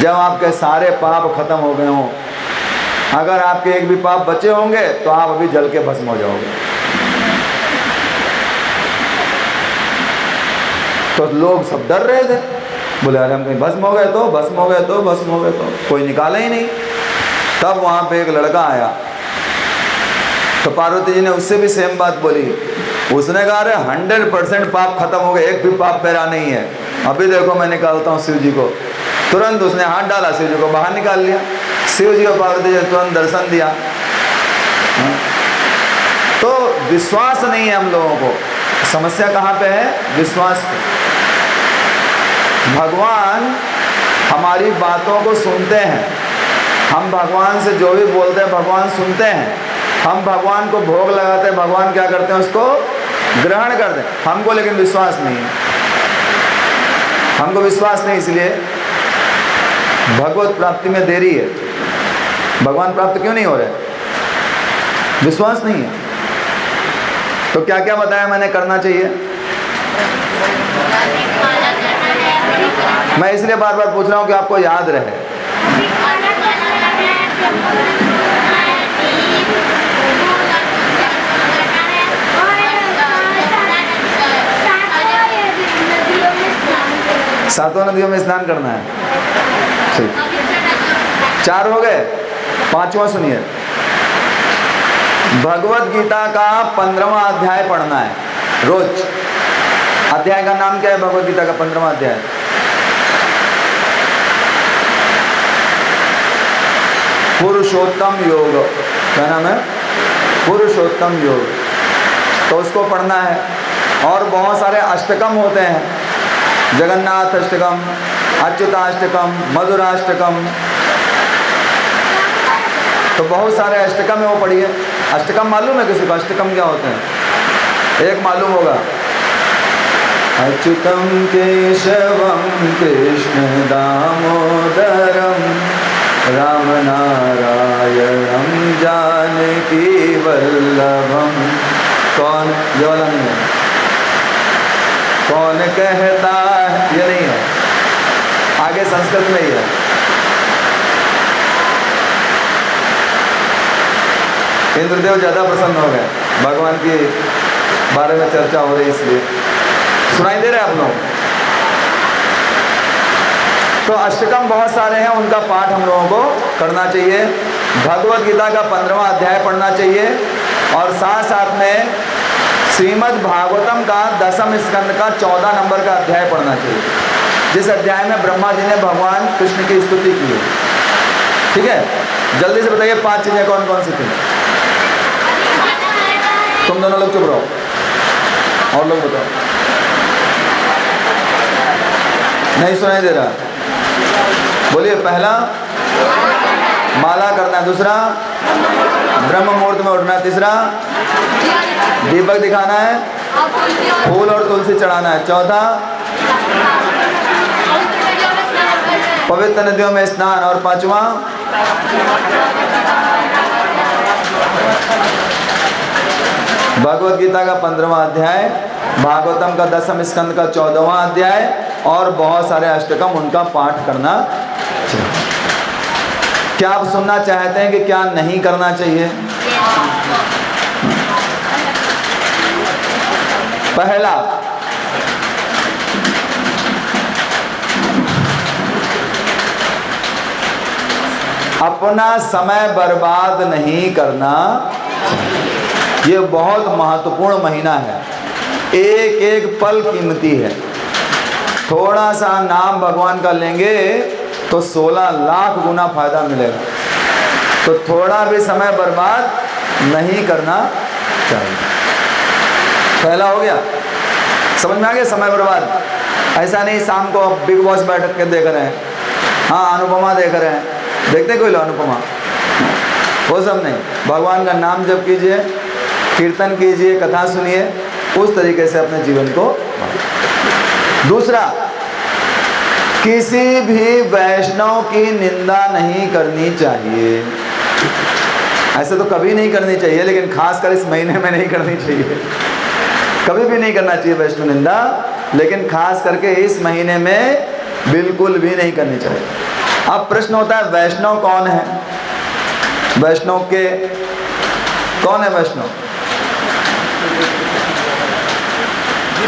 जब आपके सारे पाप खत्म हो गए हों। अगर आपके एक भी पाप बचे होंगे तो आप अभी जल के भस्म हो जाओगे। तो लोग सब डर रहे थे। बोले अरे हम कहीं भस्म हो गए तो, भस्म हो गए तो, भस्म हो गए तो, कोई निकाला ही नहीं। तब वहाँ पे एक लड़का आया। तो पार्वती जी ने उससे भी सेम बात बोली। उसने कहा अरे 100% पाप खत्म हो गए, एक भी पाप मेरा नहीं है, अभी देखो मैं निकालता हूँ शिव जी को। तुरंत उसने हाथ डाला, शिव जी को बाहर निकाल लिया। शिव जी को पार्वती जी ने तुरंत दर्शन दिया। तो विश्वास नहीं है हम लोगों को। समस्या कहाँ पे है? विश्वास पे। भगवान हमारी बातों को सुनते हैं। हम भगवान से जो भी बोलते हैं भगवान सुनते हैं। हम भगवान को भोग लगाते हैं, भगवान क्या करते हैं? उसको ग्रहण करते हैं। हमको लेकिन विश्वास नहीं है। हमको विश्वास नहीं, इसलिए भगवत प्राप्ति में देरी है। भगवान प्राप्त क्यों नहीं हो रहे? विश्वास नहीं है। तो क्या क्या बताया मैंने करना चाहिए? मैं इसलिए बार बार पूछ रहा हूँ कि आपको याद रहे। सातों नदियों में स्नान करना है। ठीक, 4 हो गए। 5वां सुनिए। भगवत गीता का 15वां अध्याय पढ़ना है रोज। अध्याय का नाम क्या है? भगवत गीता का 15वां अध्याय। पुरुषोत्तम योग। क्या नाम है? पुरुषोत्तम योग। तो उसको पढ़ना है। और बहुत सारे अष्टकम होते हैं। जगन्नाथ अष्टकम, अच्युताष्टकम, मधुराष्टकम, तो बहुत सारे अष्टकम है, वो पढ़िए। अष्टकम मालूम है किसी को? अष्टकम क्या होते हैं? एक मालूम होगा, अच्युतम केशवम कृष्ण दामोदरम राम नारायणम जानकी वल्लभम। कौन? ये वाला नहीं है। कौन कहता है? ये नहीं है, आगे संस्कृत में ही है। इंद्रदेव ज़्यादा प्रसन्न हो गए, भगवान के बारे में चर्चा हो रही, इसलिए सुनाई दे रहे हैं आप लोग? तो अष्टकम बहुत सारे हैं, उनका पाठ हम लोगों को करना चाहिए। भगवत गीता का 15वां अध्याय पढ़ना चाहिए और साथ साथ में श्रीमद् भागवतम का 10वें स्कंद का 14 नंबर का अध्याय पढ़ना चाहिए, जिस अध्याय में ब्रह्मा जी ने भगवान कृष्ण की स्तुति की है। ठीक है, जल्दी से बताइए 5 चीज़ें कौन कौन सी थी। तुम दोनों लोग चुप रहो, और लोग बताओ। नहीं सुनाई दे रहा, बोलिए। पहला माला करना, दूसरा ब्रह्म मुहूर्त में उठना, तीसरा दीपक दिखाना है, फूल और तुलसी चढ़ाना है, चौथा पवित्र नदियों में स्नान, और पांचवा भगवत गीता का 15वां अध्याय, भागवतम का 10वें स्कंद का 14वां अध्याय और बहुत सारे अष्टकम, उनका पाठ करना चाहिए। क्या आप सुनना चाहते हैं कि क्या नहीं करना चाहिए? पहला, अपना समय बर्बाद नहीं करना। ये बहुत महत्वपूर्ण महीना है, एक एक पल कीमती है। थोड़ा सा नाम भगवान का लेंगे तो 16 लाख गुना फायदा मिलेगा। तो थोड़ा भी समय बर्बाद नहीं करना चाहिए। पहला हो गया, समझ में आ गया? समय बर्बाद ऐसा नहीं शाम को बिग बॉस बैठ के देख रहे हैं, हाँ अनुपमा देख रहे हैं, देखते कोई लोग अनुपमा, वो सब नहीं। भगवान का नाम जप कीजिए, कीर्तन कीजिए, कथा सुनिए, उस तरीके से अपने जीवन को। दूसरा, किसी भी वैष्णव की निंदा नहीं करनी चाहिए। ऐसे तो कभी नहीं करनी चाहिए, लेकिन खासकर इस महीने में नहीं करनी चाहिए। कभी भी नहीं करना चाहिए वैष्णव निंदा, लेकिन खास करके इस महीने में बिल्कुल भी नहीं करनी चाहिए। अब प्रश्न होता है वैष्णव कौन है? वैष्णव के कौन है वैष्णव?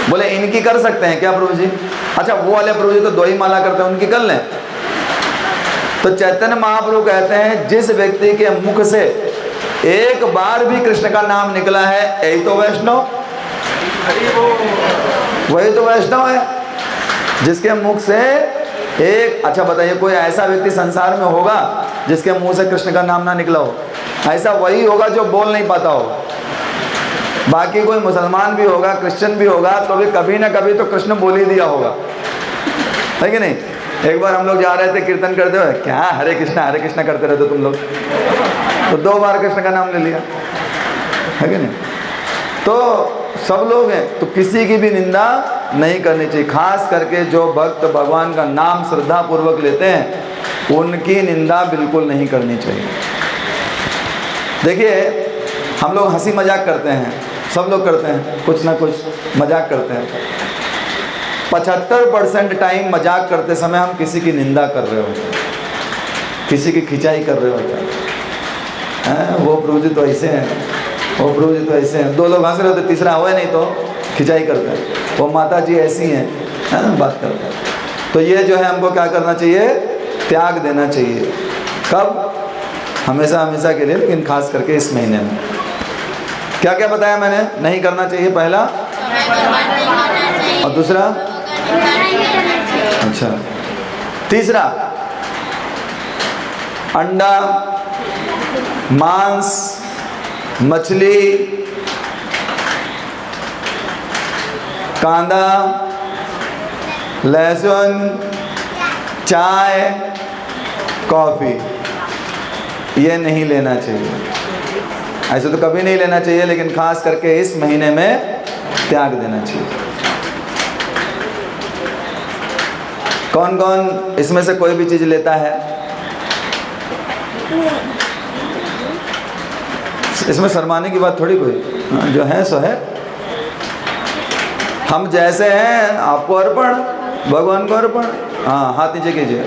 बोले इनकी कर सकते हैं क्या प्रभु जी? अच्छा, वो वाले प्रभु जी तो 2 ही माला करते हैं, उनकी कर लें। तो चैतन्य महाप्रभु कहते हैं जिस व्यक्ति के मुख से एक बार भी कृष्ण का नाम निकला है, यही तो वैष्णव, वही तो वैष्णव है। जिसके मुख से एक, अच्छा बताइए कोई ऐसा व्यक्ति संसार में होगा जिसके मुंह से कृष्ण का नाम ना निकला हो? ऐसा वही होगा जो बोल नहीं पाता होगा। बाकी कोई मुसलमान भी होगा, क्रिश्चियन भी होगा, तो भी कभी ना कभी तो कृष्ण बोल ही दिया होगा, है कि नहीं? एक बार हम लोग जा रहे थे कीर्तन करते हुए, क्या हरे कृष्णा करते रहते तुम लोग, तो 2 बार कृष्ण का नाम ले लिया, है कि नहीं? तो सब लोग हैं, तो किसी की भी निंदा नहीं करनी चाहिए। खास करके जो भक्त भगवान का नाम श्रद्धा पूर्वक लेते हैं, उनकी निंदा बिल्कुल नहीं करनी चाहिए। देखिए, हम लोग हंसी मजाक करते हैं, सब लोग करते हैं, कुछ ना कुछ मजाक करते हैं। 75% टाइम मजाक करते समय हम किसी की निंदा कर रहे होते हैं, किसी की खिंचाई कर रहे होते हैं। वो प्रभु जी तो ऐसे हैं, वो प्रभु जी तो ऐसे हैं। 2 लोग हंस रहे होते, तीसरा हुआ नहीं तो खिंचाई करते हैं, वो माता जी ऐसी हैं, है ना, बात करते हैं। तो ये जो है हमको क्या करना चाहिए? त्याग देना चाहिए। कब? हमेशा हमेशा के लिए, लेकिन खास करके इस महीने में। क्या क्या बताया मैंने नहीं करना चाहिए? पहला, और दूसरा, अच्छा, तीसरा अंडा, मांस, मछली, कांदा, लहसुन, चाय, कॉफ़ी, ये नहीं लेना चाहिए। ऐसे तो कभी नहीं लेना चाहिए, लेकिन खास करके इस महीने में त्याग देना चाहिए। कौन कौन इसमें से कोई भी चीज़ लेता है? इसमें शर्माने की बात थोड़ी कोई, जो है सो है। हम जैसे हैं आपको अर्पण, भगवान को अर्पण। हाँ, हाथ नीचे कीजिए।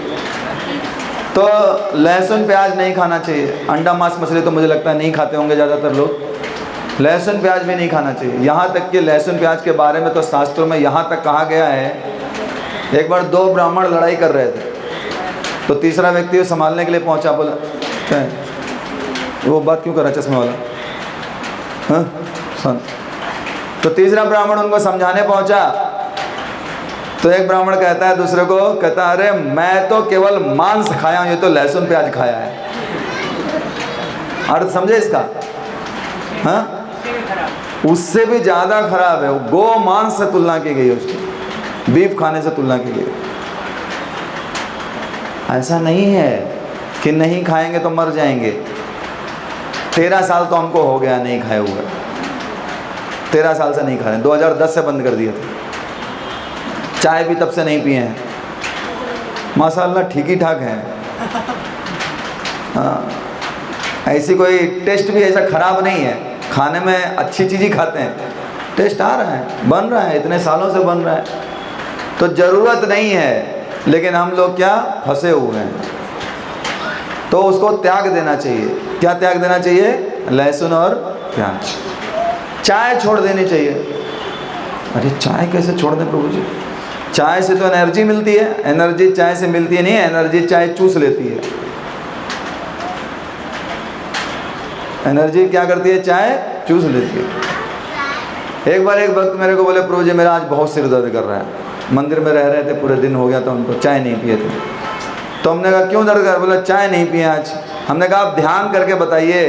तो लहसुन प्याज नहीं खाना चाहिए। अंडा मांस मछली तो मुझे लगता है नहीं खाते होंगे ज़्यादातर लोग। लहसुन प्याज भी नहीं खाना चाहिए। यहाँ तक कि लहसुन प्याज के बारे में तो शास्त्रों में यहाँ तक कहा गया है, एक बार 2 ब्राह्मण लड़ाई कर रहे थे, तो तीसरा व्यक्ति वो संभालने के लिए पहुंचा, बोला क्या है? वो बात क्यों करा चश्मे वाला? हाँ सुन। तो तीसरा ब्राह्मण उनको समझाने पहुंचा, तो एक ब्राह्मण कहता है दूसरे को, कहता है अरे मैं तो केवल मांस खाया हूँ, ये तो लहसुन प्याज खाया है। अर्थ समझे इसका? हाँ, उससे भी ज़्यादा खराब है, गो मांस से तुलना की गई है उसकी, बीफ खाने से तुलना की गई। ऐसा नहीं है कि नहीं खाएंगे तो मर जाएंगे। 13 साल तो हमको हो गया नहीं खाए हुए, 13 साल से नहीं खा रहे, 2010 से बंद कर दिए थे। चाय भी तब से नहीं पिए हैं, माशाअल्लाह ठीक ही ठाक है। हाँ, ऐसी कोई टेस्ट भी ऐसा ख़राब नहीं है, खाने में अच्छी चीज़ ही खाते हैं, टेस्ट आ रहा है, बन रहा है, इतने सालों से बन रहा है, तो ज़रूरत नहीं है। लेकिन हम लोग क्या फंसे हुए हैं, तो उसको त्याग देना चाहिए। क्या त्याग देना चाहिए? लहसुन और प्याज। चाय छोड़ देनी चाहिए। अरे चाय कैसे छोड़ दें प्रभु जी? चाय से तो एनर्जी मिलती है, एनर्जी चाय से मिलती है नहीं, एनर्जी चाय चूस लेती है। एनर्जी क्या करती है? चाय चूस लेती है। एक बार एक वक्त मेरे को बोले प्रभु जी मेरा आज बहुत सिर दर्द कर रहा है, मंदिर में रह रहे थे पूरे दिन हो गया तो उनको चाय नहीं पिए थे। तो हमने कहा क्यों दर्द कर? बोला चाय नहीं पिए आज। हमने कहा आप ध्यान करके बताइए,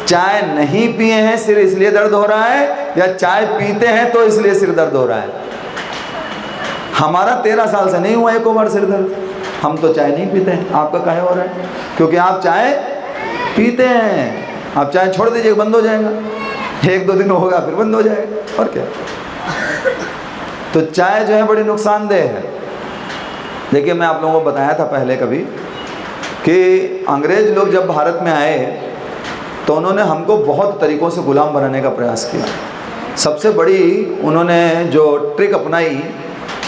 चाय नहीं पिए हैं सिर इसलिए दर्द हो रहा है, या चाय पीते हैं तो इसलिए सिर दर्द हो रहा है? हमारा 13 साल से नहीं हुआ एक बार सिर दर्द, हम तो चाय नहीं पीते हैं। आपका काहे हो रहा है? क्योंकि आप चाय पीते हैं। आप चाय छोड़ दीजिए, बंद हो जाएगा, 1-2 दिन होगा फिर बंद हो जाएगा, और क्या। तो चाय जो है बड़ी नुकसानदेह है। देखिए मैं आप लोगों को बताया था पहले कभी कि अंग्रेज लोग जब भारत में आए तो उन्होंने हमको बहुत तरीक़ों से गुलाम बनाने का प्रयास किया। सबसे बड़ी उन्होंने जो ट्रिक अपनाई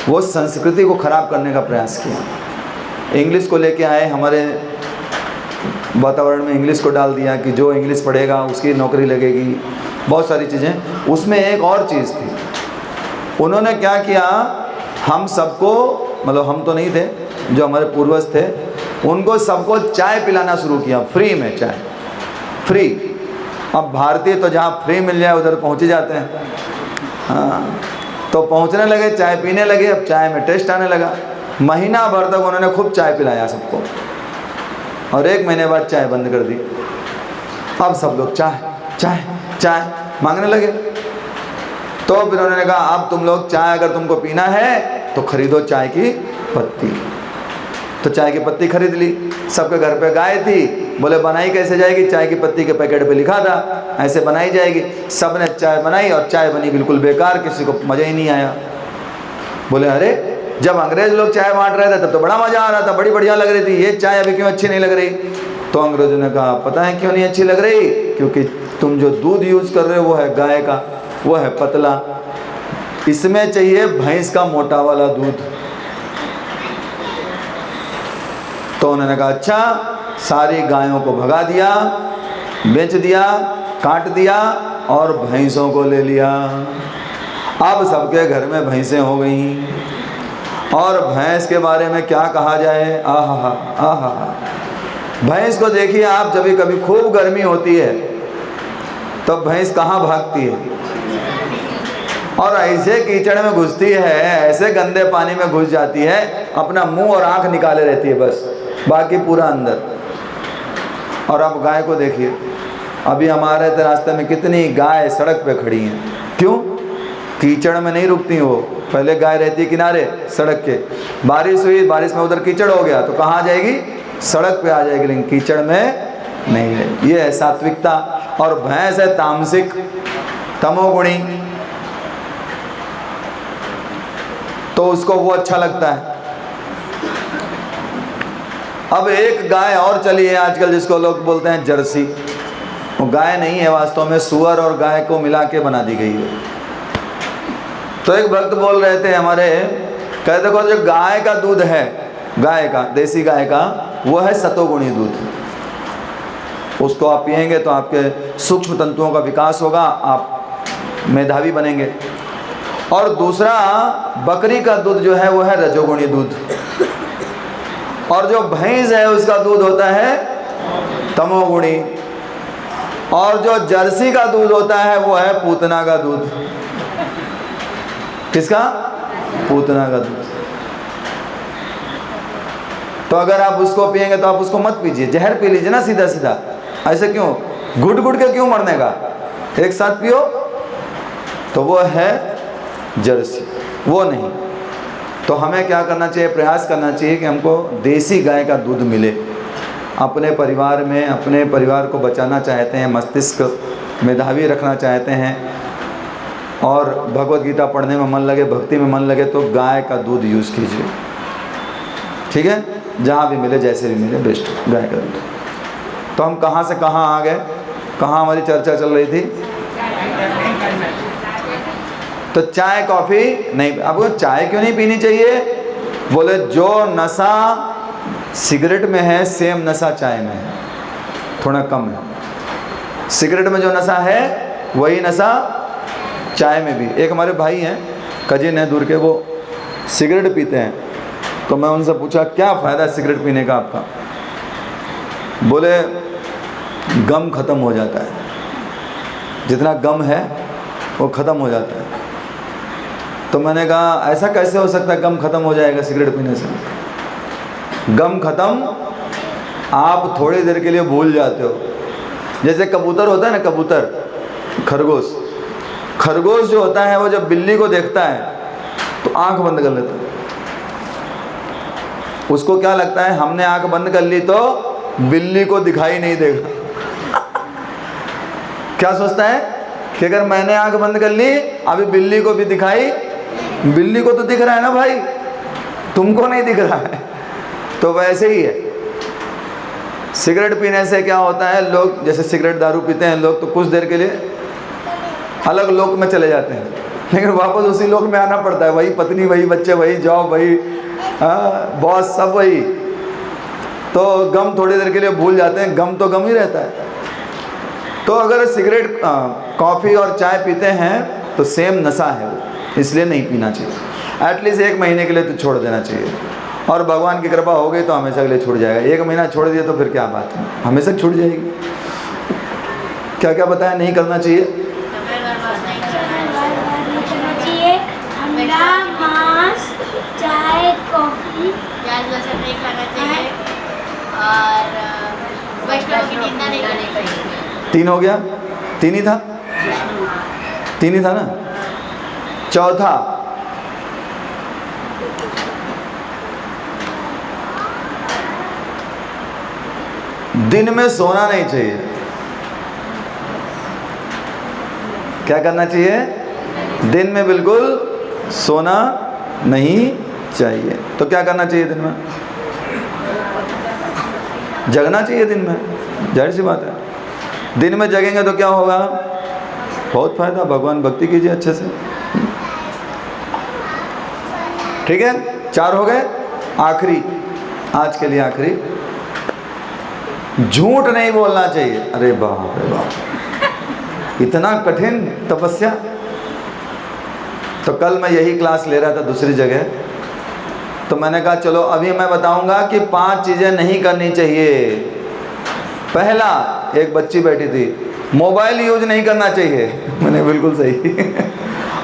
वो संस्कृति को ख़राब करने का प्रयास किया। इंग्लिश को लेके आए, हमारे वातावरण में इंग्लिश को डाल दिया कि जो इंग्लिश पढ़ेगा उसकी नौकरी लगेगी, बहुत सारी चीज़ें। उसमें एक और चीज़ थी, उन्होंने क्या किया, हम सबको, मतलब हम तो नहीं थे, जो हमारे पूर्वज थे, उनको सबको चाय पिलाना शुरू किया, फ्री में चाय, फ्री। अब भारतीय तो जहाँ फ्री मिल जाए उधर पहुँच ही जाते हैं। हाँ, तो पहुँचने लगे, चाय पीने लगे, अब चाय में टेस्ट आने लगा। महीना भर तक उन्होंने खूब चाय पिलाया सबको, और 1 महीने बाद चाय बंद कर दी। अब सब लोग चाय चाय चाय मांगने लगे। तो फिर उन्होंने कहा अब तुम लोग चाय अगर तुमको पीना है तो खरीदो चाय की पत्ती। तो चाय की पत्ती खरीद ली। सबके घर पे गाय थी, बोले बनाई कैसे जाएगी? चाय की पत्ती के पैकेट पे लिखा था ऐसे बनाई जाएगी। सब ने चाय बनाई और चाय बनी बिल्कुल बेकार, किसी को मज़ा ही नहीं आया। बोले अरे जब अंग्रेज लोग चाय बांट रहे थे तब तो बड़ा मज़ा आ रहा था, बड़ी बढ़िया लग रही थी, ये चाय अभी क्यों अच्छी नहीं लग रही? तो अंग्रेजों ने कहा पता है क्यों नहीं अच्छी लग रही? क्योंकि तुम जो दूध यूज़ कर रहे हो वो है गाय का, वो है पतला, इसमें चाहिए भैंस का मोटा वाला दूध। तो उन्होंने कहा अच्छा, सारी गायों को भगा दिया, बेच दिया, काट दिया और भैंसों को ले लिया। अब सबके घर में भैंसें हो गई। और भैंस के बारे में क्या कहा जाए, आहा आहा। भैंस को देखिए आप, जब भी कभी खूब गर्मी होती है तब तो भैंस कहाँ भागती है, और ऐसे कीचड़ में घुसती है, ऐसे गंदे पानी में घुस जाती है, अपना मुंह और आंख निकाले रहती है बस, बाकी पूरा अंदर। और अब गाय को देखिए, अभी हमारे रास्ते में कितनी गाय सड़क पे खड़ी हैं। क्यों? कीचड़ में नहीं रुकती वो। पहले गाय रहती है किनारे सड़क के, बारिश हुई, बारिश में उधर कीचड़ हो गया तो कहाँ जाएगी? सड़क पे आ जाएगी, लेकिन कीचड़ में नहीं है। ये है सात्विकता। और भैंस है तामसिक, तमोगुणी, तो उसको वो अच्छा लगता है। अब एक गाय और चली है आजकल जिसको लोग बोलते हैं जर्सी। वो गाय नहीं है, वास्तव में सुअर और गाय को मिला के बना दी गई है। तो एक भक्त बोल रहे थे हमारे, कहते देखो जो गाय का दूध है, गाय का, देसी गाय का, वो है सतोगुणी दूध। उसको आप पिएंगे तो आपके सूक्ष्म तंतुओं का विकास होगा, आप मेधावी बनेंगे। और दूसरा बकरी का दूध जो है वो है रजोगुणी दूध। और जो भैंस है उसका दूध होता है तमोगुणी, और जो जर्सी का दूध होता है वो है पूतना का दूध। किसका? पूतना का दूध। तो अगर आप उसको पिएंगे तो आप उसको मत पीजिए, जहर पी लीजिए ना सीधा सीधा। ऐसे क्यों? घुट घुट के क्यों मरने का? एक साथ पियो। तो वो है जर्सी, वो नहीं। तो हमें क्या करना चाहिए? प्रयास करना चाहिए कि हमको देसी गाय का दूध मिले। अपने परिवार में, अपने परिवार को बचाना चाहते हैं, मस्तिष्क मेधावी रखना चाहते हैं और भगवत गीता पढ़ने में मन लगे, भक्ति में मन लगे, तो गाय का दूध यूज़ कीजिए। ठीक है? जहाँ भी मिले, जैसे भी मिले, बेस्ट गाय का दूध। तो हम कहाँ से कहाँ आ गए? कहाँ हमारी चर्चा चल रही थी? तो चाय कॉफ़ी नहीं। आपको चाय क्यों नहीं पीनी चाहिए? बोले जो नशा सिगरेट में है सेम नशा चाय में है, थोड़ा कम है। सिगरेट में जो नशा है वही नशा चाय में भी। एक हमारे भाई हैं, कजिन है दूर के, वो सिगरेट पीते हैं। तो मैं उनसे पूछा क्या फ़ायदा सिगरेट पीने का आपका? बोले गम ख़त्म हो जाता है, जितना गम है वो ख़त्म हो जाता है। तो मैंने कहा ऐसा कैसे हो सकता है गम ख़त्म हो जाएगा सिगरेट पीने से? गम ख़त्म आप थोड़ी देर के लिए भूल जाते हो। जैसे कबूतर होता है ना, कबूतर, खरगोश, खरगोश जो होता है वो जब बिल्ली को देखता है तो आंख बंद कर लेता है। उसको क्या लगता है हमने आंख बंद कर ली तो बिल्ली को दिखाई नहीं देगा। क्या सोचता है कि अगर मैंने आंख बंद कर ली अभी बिल्ली को भी दिखाई, बिल्ली को तो दिख रहा है ना भाई, तुमको नहीं दिख रहा है। तो वैसे ही है, सिगरेट पीने से क्या होता है, लोग जैसे सिगरेट दारू पीते हैं लोग तो कुछ देर के लिए अलग लोक में चले जाते हैं, लेकिन वापस उसी लोक में आना पड़ता है। वही पत्नी, वही बच्चे, वही जॉब, वही बॉस, सब वही। तो गम थोड़ी देर के लिए भूल जाते हैं, गम तो गम ही रहता है। तो अगर सिगरेट, कॉफ़ी और चाय पीते हैं तो सेम नशा है वो, इसलिए नहीं पीना चाहिए। एटलीस्ट 1 महीने के लिए तो छोड़ देना चाहिए, और भगवान की कृपा हो गई तो हमेशा के लिए छूट जाएगा। 1 महीना छोड़ दिया तो फिर क्या बात है, हमेशा छूट जाएगी। क्या क्या बताया नहीं करना चाहिए? मांस, चाय, कॉफी, प्याज लहसुन नहीं खाना चाहिए और वैष्णव की निंदा नहीं करनी चाहिए। 3 हो गया? 3 ही था, 3 ही था ना। चौथा, दिन में सोना नहीं चाहिए। क्या करना चाहिए? दिन में बिल्कुल सोना नहीं चाहिए। तो क्या करना चाहिए दिन में? जगना चाहिए दिन में, जाहिर सी बात है। दिन में जगेंगे तो क्या होगा? बहुत फायदा, भगवान भक्ति कीजिए अच्छे से। ठीक है, 4 हो गए। आखिरी, आज के लिए आखिरी, झूठ नहीं बोलना चाहिए। अरे बाप रे बाप, इतना कठिन तपस्या। तो कल मैं यही क्लास ले रहा था दूसरी जगह, तो मैंने कहा चलो अभी मैं बताऊंगा कि 5 चीज़ें नहीं करनी चाहिए। पहला, एक बच्ची बैठी थी, मोबाइल यूज नहीं करना चाहिए। मैंने बिल्कुल सही।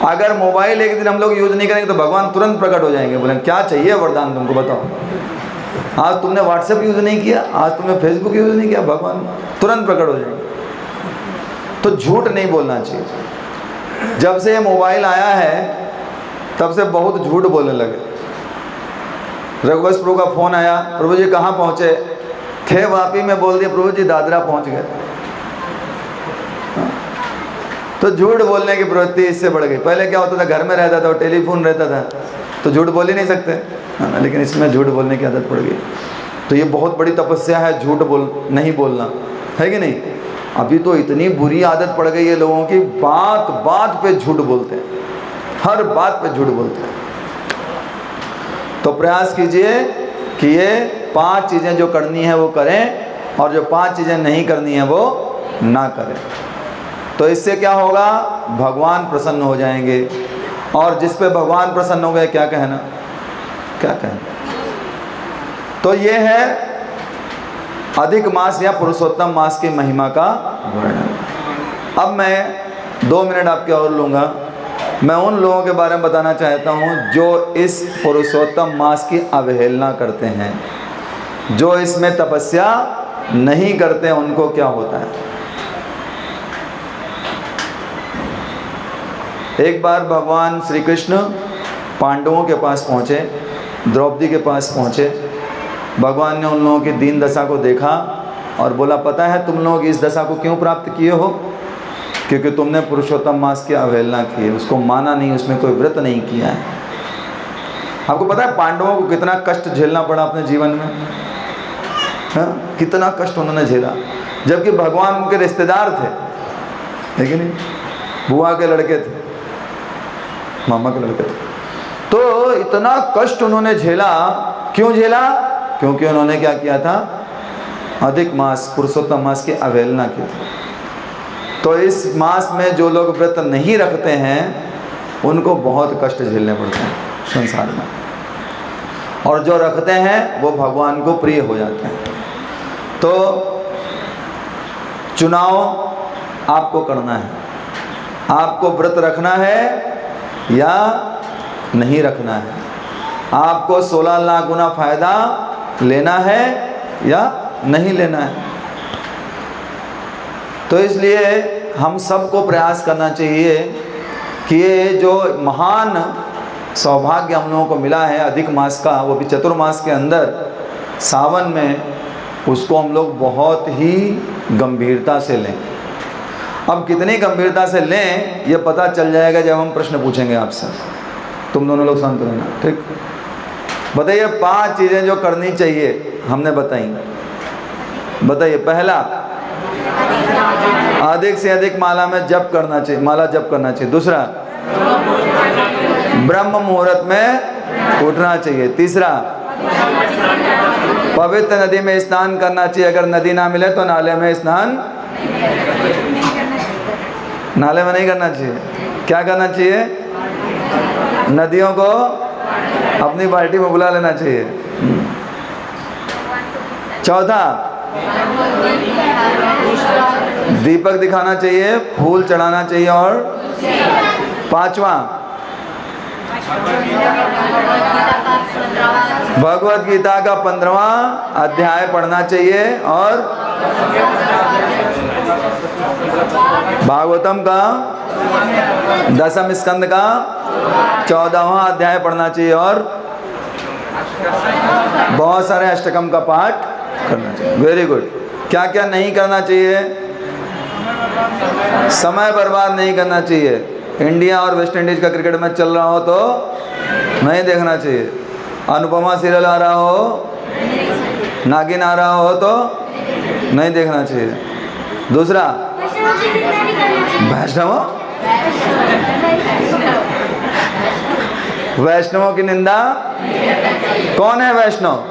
अगर मोबाइल एक दिन हम लोग यूज नहीं करेंगे तो भगवान तुरंत प्रकट हो जाएंगे, बोले क्या चाहिए वरदान तुमको, बताओ। आज तुमने व्हाट्सएप यूज नहीं किया, आज तुमने फेसबुक यूज नहीं किया, भगवान तुरंत प्रकट हो जाएंगे। तो झूठ नहीं बोलना चाहिए। जब से ये मोबाइल आया है तब से बहुत झूठ बोलने लगे। रघुवंश प्रभु का फ़ोन आया, प्रभु जी कहाँ पहुँचे थे? वापी में बोल दिया प्रभु जी दादरा पहुँच गए। तो झूठ बोलने की प्रवृत्ति इससे बढ़ गई। पहले क्या होता था, घर में रहता था और टेलीफोन रहता था तो झूठ बोल ही नहीं सकते, लेकिन इसमें झूठ बोलने की आदत पड़ गई। तो ये बहुत बड़ी तपस्या है, झूठ नहीं बोलना, है कि नहीं? अभी तो इतनी बुरी आदत पड़ गई है लोगों की, बात बात पे झूठ बोलते हैं, हर बात पे झूठ बोलते हैं। तो प्रयास कीजिए कि ये 5 चीज़ें जो करनी है वो करें, और जो 5 चीज़ें नहीं करनी है वो ना करें। तो इससे क्या होगा? भगवान प्रसन्न हो जाएंगे, और जिस पे भगवान प्रसन्न हो गए क्या कहना, क्या कहना। तो ये है अधिक मास या पुरुषोत्तम मास की महिमा का वर्णन। अब मैं 2 मिनट आपके और लूँगा। मैं उन लोगों के बारे में बताना चाहता हूँ जो इस पुरुषोत्तम मास की अवहेलना करते हैं, जो इसमें तपस्या नहीं करते, उनको क्या होता है। एक बार भगवान श्री कृष्ण पांडवों के पास पहुँचे, द्रौपदी के पास पहुँचे। भगवान ने उन लोगों की दीन दशा को देखा और बोला, पता है तुम लोग इस दशा को क्यों प्राप्त किए हो? क्योंकि तुमने पुरुषोत्तम मास की अवहेलना की है, उसको माना नहीं, उसमें कोई व्रत नहीं किया है। आपको पता है पांडवों को कितना कष्ट झेलना पड़ा अपने जीवन में? हाँ, कितना कष्ट उन्होंने झेला, जबकि भगवान उनके रिश्तेदार थे, लेकिन बुआ के लड़के थे, मामा के लड़के थे। तो इतना कष्ट उन्होंने झेला। क्यों झेला? क्योंकि उन्होंने क्या किया था? अधिक मास, पुरुषोत्तम मास की अवहेलना की थी। तो इस मास में जो लोग व्रत नहीं रखते हैं उनको बहुत कष्ट झेलने पड़ते हैं संसार में, और जो रखते हैं वो भगवान को प्रिय हो जाते हैं। तो चुनाव आपको करना है, आपको व्रत रखना है या नहीं रखना है, आपको 16 लाख गुना फायदा लेना है या नहीं लेना है। तो इसलिए हम सबको प्रयास करना चाहिए कि ये जो महान सौभाग्य हम लोगों को मिला है अधिक मास का, वो भी चतुर्मास के अंदर सावन में, उसको हम लोग बहुत ही गंभीरता से लें। अब कितनी गंभीरता से लें ये पता चल जाएगा जब हम प्रश्न पूछेंगे आपसे। तुम दोनों लोग शांत रहना, ठीक? बताइए 5 चीज़ें जो करनी चाहिए, हमने बताई। बताइए। पहला, अधिक से अधिक माला में जप करना चाहिए, माला जप करना चाहिए। दूसरा, ब्रह्म मुहूर्त में उठना चाहिए। तीसरा, पवित्र नदी में स्नान करना चाहिए। अगर नदी ना मिले तो नाले में स्नान, नाले में नहीं करना चाहिए। क्या करना चाहिए? नदियों को अपनी बाल्टी में बुला लेना चाहिए। चौथा, दीपक दिखाना चाहिए, फूल चढ़ाना चाहिए। और 5वां, भगवत गीता का 15वां अध्याय पढ़ना चाहिए। और भागवतम का 10वें स्कंद का 14वां अध्याय पढ़ना चाहिए। और बहुत सारे अष्टकम का पाठ करना चाहिए। Very good. क्या क्या नहीं करना चाहिए? समय बर्बाद नहीं करना चाहिए। इंडिया और वेस्ट इंडीज का क्रिकेट मैच चल रहा हो तो नहीं देखना चाहिए। अनुपमा सीरियल आ रहा हो, नागिन आ रहा हो तो नहीं देखना चाहिए। दूसरा, वैष्णवों की निंदा। कौन है वैष्णव?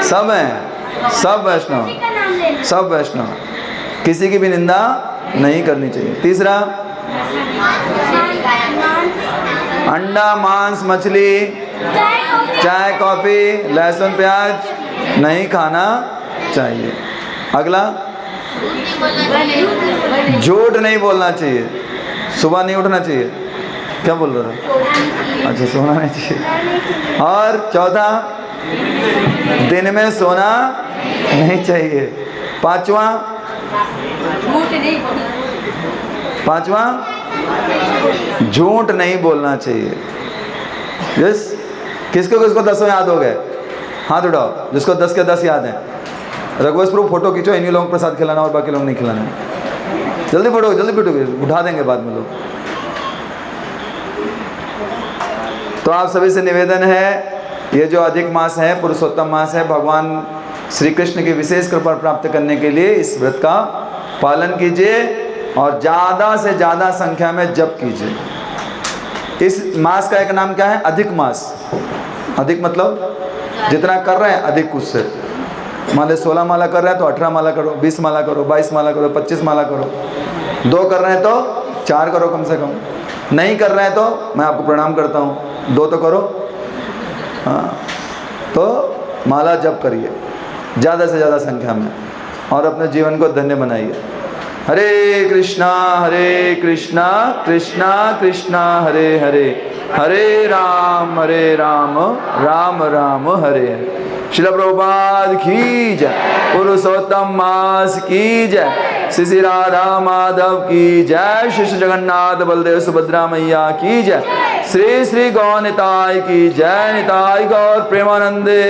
सब हैं, सब वैष्णव, सब वैष्णव। किसी की भी निंदा नहीं करनी चाहिए। तीसरा, अंडा, मांस, मछली, चाय, कॉफ़ी, लहसुन, प्याज नहीं खाना चाहिए। अगला, झूठ नहीं बोलना चाहिए। सुबह नहीं उठना चाहिए। क्या बोल रहा था? अच्छा, सोना नहीं चाहिए। और चौथा, दिन में सोना नहीं चाहिए। पांचवा, झूठ नहीं बोलना चाहिए। यस। किसको किसको 10 याद हो गए? हाथ उठाओ जिसको 10 के 10 याद हैं। रघुवंश प्रभु फोटो खींचो, इन्हीं लोगों को प्रसाद खिलाना और बाकी लोग नहीं खिलाना। जल्दी फोटो, जल्दी फोटो उठा देंगे बाद में लोग। तो आप सभी से निवेदन है, ये जो अधिक मास है, पुरुषोत्तम मास है, भगवान श्री कृष्ण की विशेष कृपा प्राप्त करने के लिए इस व्रत का पालन कीजिए और ज़्यादा से ज़्यादा संख्या में जप कीजिए। इस मास का एक नाम क्या है? अधिक मास। अधिक मतलब जितना कर रहे हैं अधिक उससे। मान लो 16 माला कर रहे हैं तो 18 माला करो, 20 माला करो, 22 माला करो, 25 माला करो। 2 कर रहे हैं तो 4 करो कम से कम। नहीं कर रहे हैं तो मैं आपको प्रणाम करता हूँ, 2 तो करो। हाँ, तो माला जप करिए ज़्यादा से ज़्यादा संख्या में और अपने जीवन को धन्य बनाइए। हरे कृष्णा कृष्णा कृष्णा हरे हरे, हरे राम राम राम हरे हरे। श्रील प्रभुपाद की जय, पुरुषोत्तम मास की जय, श्री श्री राधा माधव की जय, श्री श्री जगन्नाथ बलदेव सुभद्रा मैया की जय, श्री श्री गौ निताय की जय, निताय गौर प्रेमानंदे।